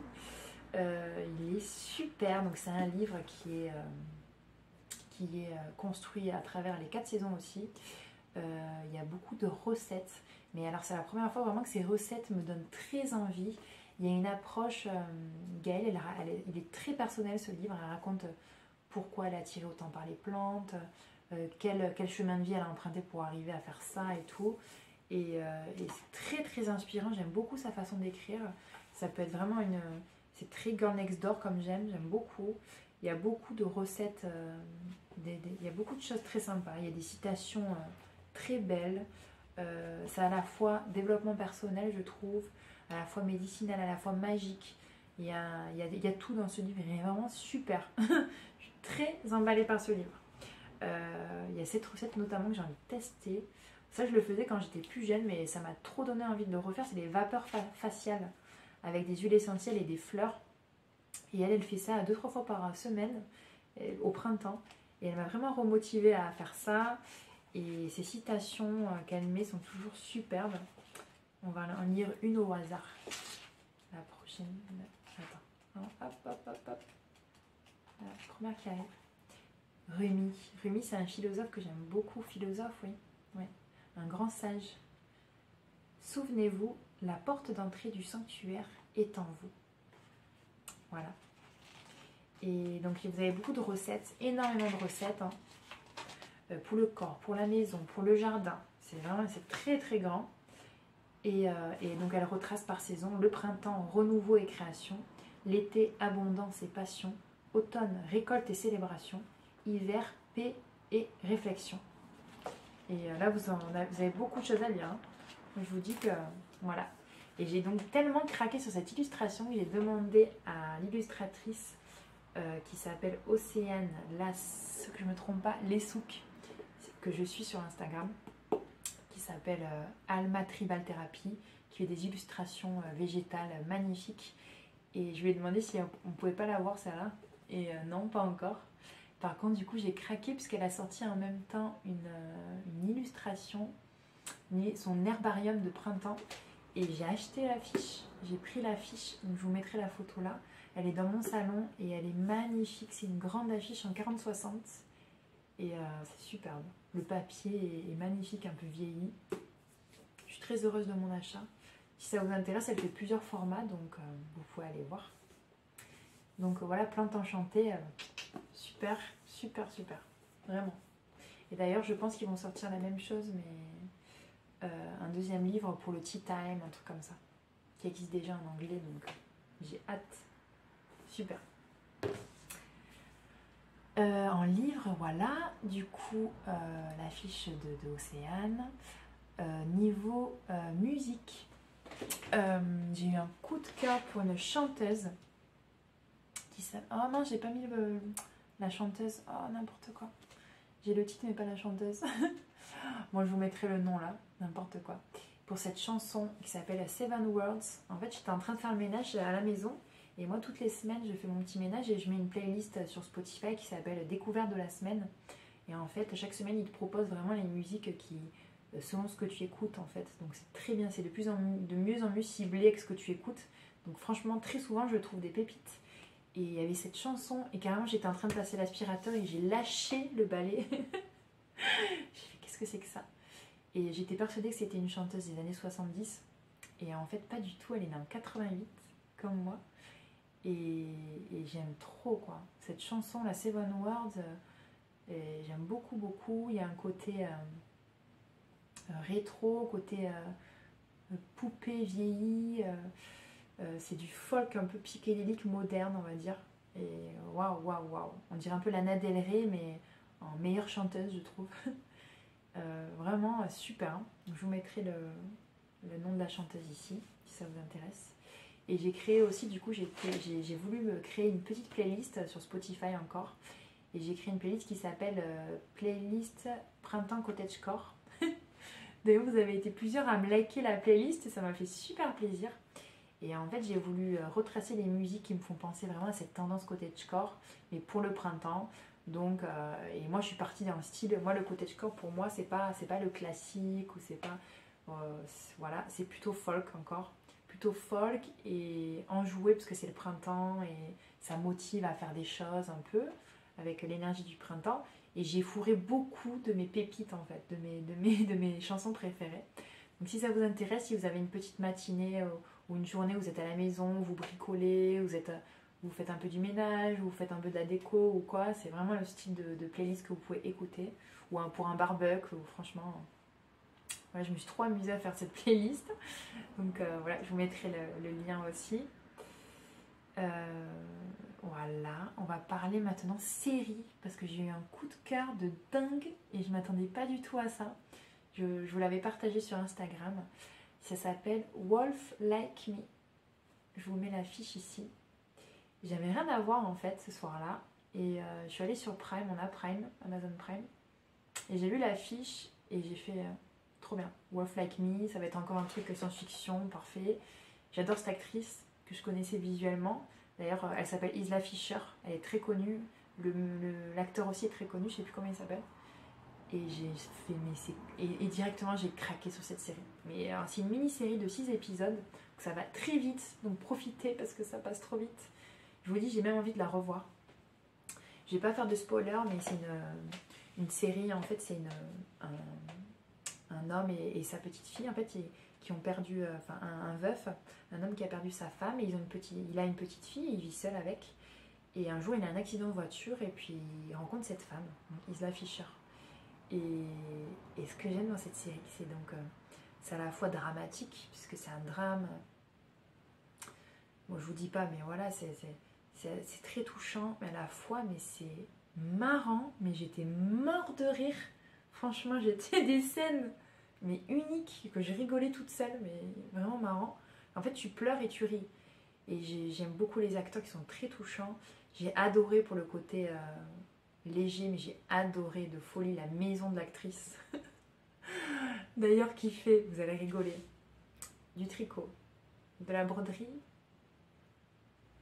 Il est super, donc c'est un livre qui est construit à travers les 4 saisons aussi. Il y a beaucoup de recettes, mais alors c'est la première fois vraiment que ces recettes me donnent très envie. Il y a une approche, Gaëlle, il est très personnel ce livre, elle raconte pourquoi elle est attirée autant par les plantes, quel chemin de vie elle a emprunté pour arriver à faire ça et tout. Et c'est très très inspirant, j'aime beaucoup sa façon d'écrire. Ça peut être vraiment une... C'est très girl next door comme j'aime beaucoup. Il y a beaucoup de recettes, il y a beaucoup de choses très sympas. Il y a des citations très belles. C'est à la fois développement personnel, je trouve, à la fois médicinal, à la fois magique. Il y a tout dans ce livre, il est vraiment super. Je suis très emballée par ce livre. Il y a cette recette notamment que j'ai envie de tester. Ça, je le faisais quand j'étais plus jeune, mais ça m'a trop donné envie de le refaire. C'est des vapeurs faciales avec des huiles essentielles et des fleurs. Et elle fait ça 2-3 fois par semaine au printemps. Et elle m'a vraiment remotivée à faire ça. Et ces citations qu'elle met sont toujours superbes. On va en lire une au hasard. La prochaine. Attends. Hop, hop, hop, hop. La première qui arrive. Rumi. Rumi, c'est un philosophe que j'aime beaucoup. Philosophe, oui. Ouais. Un grand sage. Souvenez-vous, la porte d'entrée du sanctuaire est en vous. Voilà. Et donc, vous avez beaucoup de recettes, énormément de recettes. Hein. Pour le corps, pour la maison, pour le jardin. C'est très très grand. Et donc elle retrace par saison le printemps, renouveau et création, l'été, abondance et passion, automne, récolte et célébration, hiver, paix et réflexion. Et là vous avez beaucoup de choses à lire. Hein. Je vous dis que voilà. Et j'ai donc tellement craqué sur cette illustration que j'ai demandé à l'illustratrice qui s'appelle Océane Las, que je ne me trompe pas, Lessouk, que je suis sur Instagram, qui s'appelle Alma Tribal Therapy, qui fait des illustrations végétales magnifiques. Et je lui ai demandé si on ne pouvait pas la voir celle-là. Et non, pas encore. Par contre, du coup, j'ai craqué puisqu'elle a sorti en même temps une illustration, son herbarium de printemps. Et j'ai acheté l'affiche. J'ai pris l'affiche, donc je vous mettrai la photo là. Elle est dans mon salon et elle est magnifique. C'est une grande affiche en 40-60. Et c'est superbe. Le papier est magnifique, un peu vieilli. Je suis très heureuse de mon achat. Si ça vous intéresse, elle fait plusieurs formats, donc vous pouvez aller voir. Donc voilà, Plantes enchantées, super, super, super. Vraiment. Et d'ailleurs, je pense qu'ils vont sortir la même chose, mais un deuxième livre pour le tea time, un truc comme ça, qui existe déjà en anglais, donc j'ai hâte. Super. En livre, voilà, du coup, la fiche de Océane. Niveau musique, j'ai eu un coup de cœur pour une chanteuse qui s'appelle... Oh non, j'ai pas mis la chanteuse. Oh, n'importe quoi. J'ai le titre, mais pas la chanteuse. Bon, je vous mettrai le nom là, n'importe quoi. Pour cette chanson qui s'appelle Seven Words. En fait, j'étais en train de faire le ménage à la maison. Et moi, toutes les semaines, je fais mon petit ménage et je mets une playlist sur Spotify qui s'appelle Découverte de la semaine. Et en fait, chaque semaine, il te propose vraiment les musiques qui, selon ce que tu écoutes, en fait. Donc, c'est très bien. C'est de mieux en mieux ciblé avec ce que tu écoutes. Donc, franchement, très souvent, je trouve des pépites. Et il y avait cette chanson. Et carrément, j'étais en train de passer l'aspirateur et j'ai lâché le balai. J'ai fait, qu'est-ce que c'est que ça? Et j'étais persuadée que c'était une chanteuse des années 70. Et en fait, pas du tout. Elle est née en 88, comme moi. Et j'aime trop quoi. Cette chanson, la Seven Words, j'aime beaucoup beaucoup. Il y a un côté rétro, côté poupée vieillie. C'est du folk un peu psychédélique moderne, on va dire. Et waouh, waouh, waouh. On dirait un peu Lana Del Rey, mais en meilleure chanteuse, je trouve. Vraiment super. Je vous mettrai le nom de la chanteuse ici, si ça vous intéresse. Et j'ai créé aussi, du coup, j'ai voulu me créer une petite playlist sur Spotify encore. Et j'ai créé une playlist qui s'appelle Playlist Printemps Cottagecore. D'ailleurs, vous avez été plusieurs à me liker la playlist et ça m'a fait super plaisir. Et en fait, j'ai voulu retracer les musiques qui me font penser vraiment à cette tendance cottagecore, mais pour le printemps. Donc, et moi, je suis partie dans le style, moi, le cottagecore, pour moi, c'est pas le classique ou c'est pas... voilà, c'est plutôt folk encore. Plutôt folk et enjoué parce que c'est le printemps et ça motive à faire des choses un peu avec l'énergie du printemps. Et j'ai fourré beaucoup de mes pépites en fait, de mes chansons préférées. Donc si ça vous intéresse, si vous avez une petite matinée ou une journée où vous êtes à la maison, vous bricolez, vous faites un peu du ménage, vous faites un peu de la déco ou quoi. C'est vraiment le style de playlist que vous pouvez écouter. Ou pour un barbecue, franchement, voilà, je me suis trop amusée à faire cette playlist. Donc voilà, je vous mettrai le lien aussi. Voilà, on va parler maintenant série, parce que j'ai eu un coup de cœur de dingue et je m'attendais pas du tout à ça. Je vous l'avais partagé sur Instagram. Ça s'appelle Wolf Like Me. Je vous mets l'affiche ici. J'avais rien à voir en fait ce soir-là. Et je suis allée sur Prime, on a Prime, Amazon Prime. Et j'ai lu l'affiche et j'ai fait trop bien. Wolf Like Me, ça va être encore un truc science-fiction, parfait. J'adore cette actrice que je connaissais visuellement. D'ailleurs, elle s'appelle Isla Fisher. Elle est très connue. L'acteur aussi est très connu, je sais plus comment il s'appelle. Et j'ai fait, et directement j'ai craqué sur cette série. Mais c'est une mini-série de 6 épisodes, donc ça va très vite, donc profitez parce que ça passe trop vite. Je vous dis, j'ai même envie de la revoir. Je vais pas faire de spoiler, mais c'est une série, en fait, c'est un homme et sa petite fille, en fait, qui ont perdu, un veuf, un homme qui a perdu sa femme, et il a une petite fille, il vit seul avec. Et un jour, il a un accident de voiture, et puis il rencontre cette femme, Isla Fisher. Et ce que j'aime dans cette série, c'est donc c'est à la fois dramatique, puisque c'est un drame. Bon, je vous dis pas, mais voilà, c'est très touchant, mais à la fois, mais c'est marrant, mais j'étais mort de rire. Franchement, j'étais des scènes, mais uniques, que je rigolais toute seule, mais vraiment marrant. En fait, tu pleures et tu ris. Et j'aime beaucoup les acteurs qui sont très touchants. J'ai adoré pour le côté léger, mais j'ai adoré de folie la maison de l'actrice. D'ailleurs, qui fait, vous allez rigoler, du tricot, de la broderie,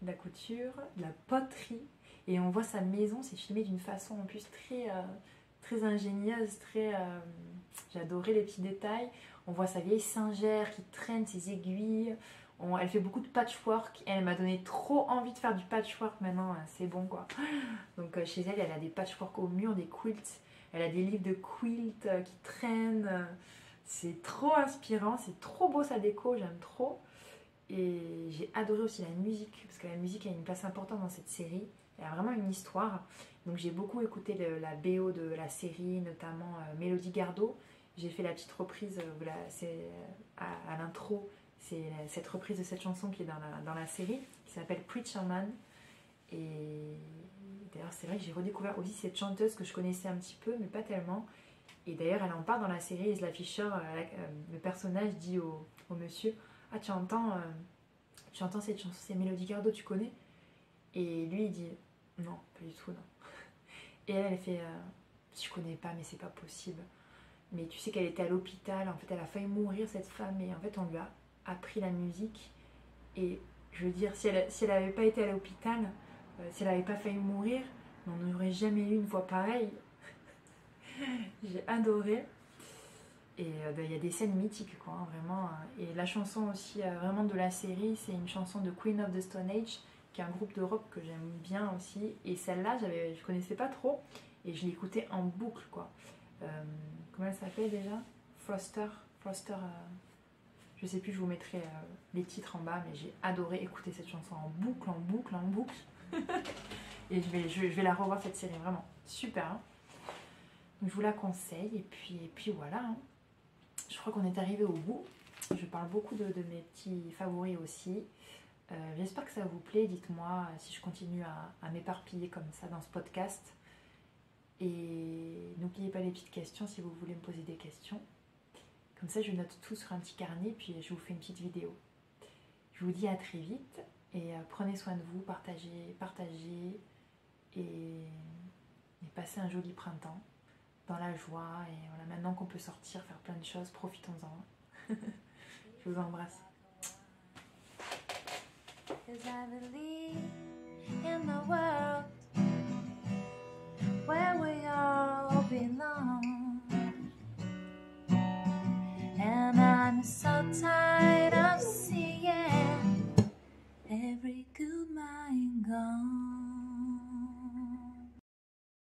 de la couture, de la poterie. Et on voit sa maison, c'est filmé d'une façon en plus très ingénieuse, j'ai adoré les petits détails. On voit sa vieille singère qui traîne ses aiguilles. Elle fait beaucoup de patchwork et elle m'a donné trop envie de faire du patchwork maintenant, c'est bon quoi. Donc chez elle, elle a des patchwork au mur, des quilts, elle a des livres de quilts qui traînent. C'est trop inspirant, c'est trop beau sa déco, j'aime trop. Et j'ai adoré aussi la musique, parce que la musique a une place importante dans cette série. Elle a vraiment une histoire. Donc j'ai beaucoup écouté la BO de la série, notamment Mélodie Gardot. J'ai fait la petite reprise à l'intro. C'est cette reprise de cette chanson qui est dans la série, qui s'appelle Preacher Man. Et d'ailleurs, c'est vrai que j'ai redécouvert aussi cette chanteuse que je connaissais un petit peu, mais pas tellement. Et d'ailleurs, elle en parle dans la série. Isla Fisher, le personnage dit au monsieur: ah, tu entends cette chanson, c'est Mélodie Gardot, tu connais? Et lui, il dit: non, pas du tout, non. Et elle fait: je connais pas, mais c'est pas possible. Mais tu sais qu'elle était à l'hôpital, en fait, elle a failli mourir, cette femme, et en fait, on lui a appris la musique. Et je veux dire, si elle avait pas été à l'hôpital, si elle avait pas failli mourir, on n'aurait jamais eu une voix pareille. J'ai adoré. Et il y a des scènes mythiques, quoi, hein, vraiment. Et la chanson aussi, vraiment de la série, c'est une chanson de Queen of the Stone Age, qui est un groupe de rock que j'aime bien aussi. Et celle-là, je connaissais pas trop, et je l'écoutais en boucle, quoi. Comment elle s'appelle déjà? Foster, je sais plus, je vous mettrai les titres en bas, mais j'ai adoré écouter cette chanson en boucle, en boucle, en boucle. Et je vais la revoir, cette série, vraiment super, hein. Donc, je vous la conseille, et puis voilà, hein. Je crois qu'on est arrivé au bout. Je parle beaucoup de mes petits favoris aussi. J'espère que ça vous plaît. Dites-moi si je continue à m'éparpiller comme ça dans ce podcast. Et n'oubliez pas les petites questions si vous voulez me poser des questions. Comme ça, je note tout sur un petit carnet, puis je vous fais une petite vidéo. Je vous dis à très vite, et prenez soin de vous, partagez, et passez un joli printemps dans la joie. Et voilà, maintenant qu'on peut sortir, faire plein de choses, profitons-en. Je vous embrasse. 'Cause I believe in the world where we all belong, and I'm so tired of seeing every good mind gone.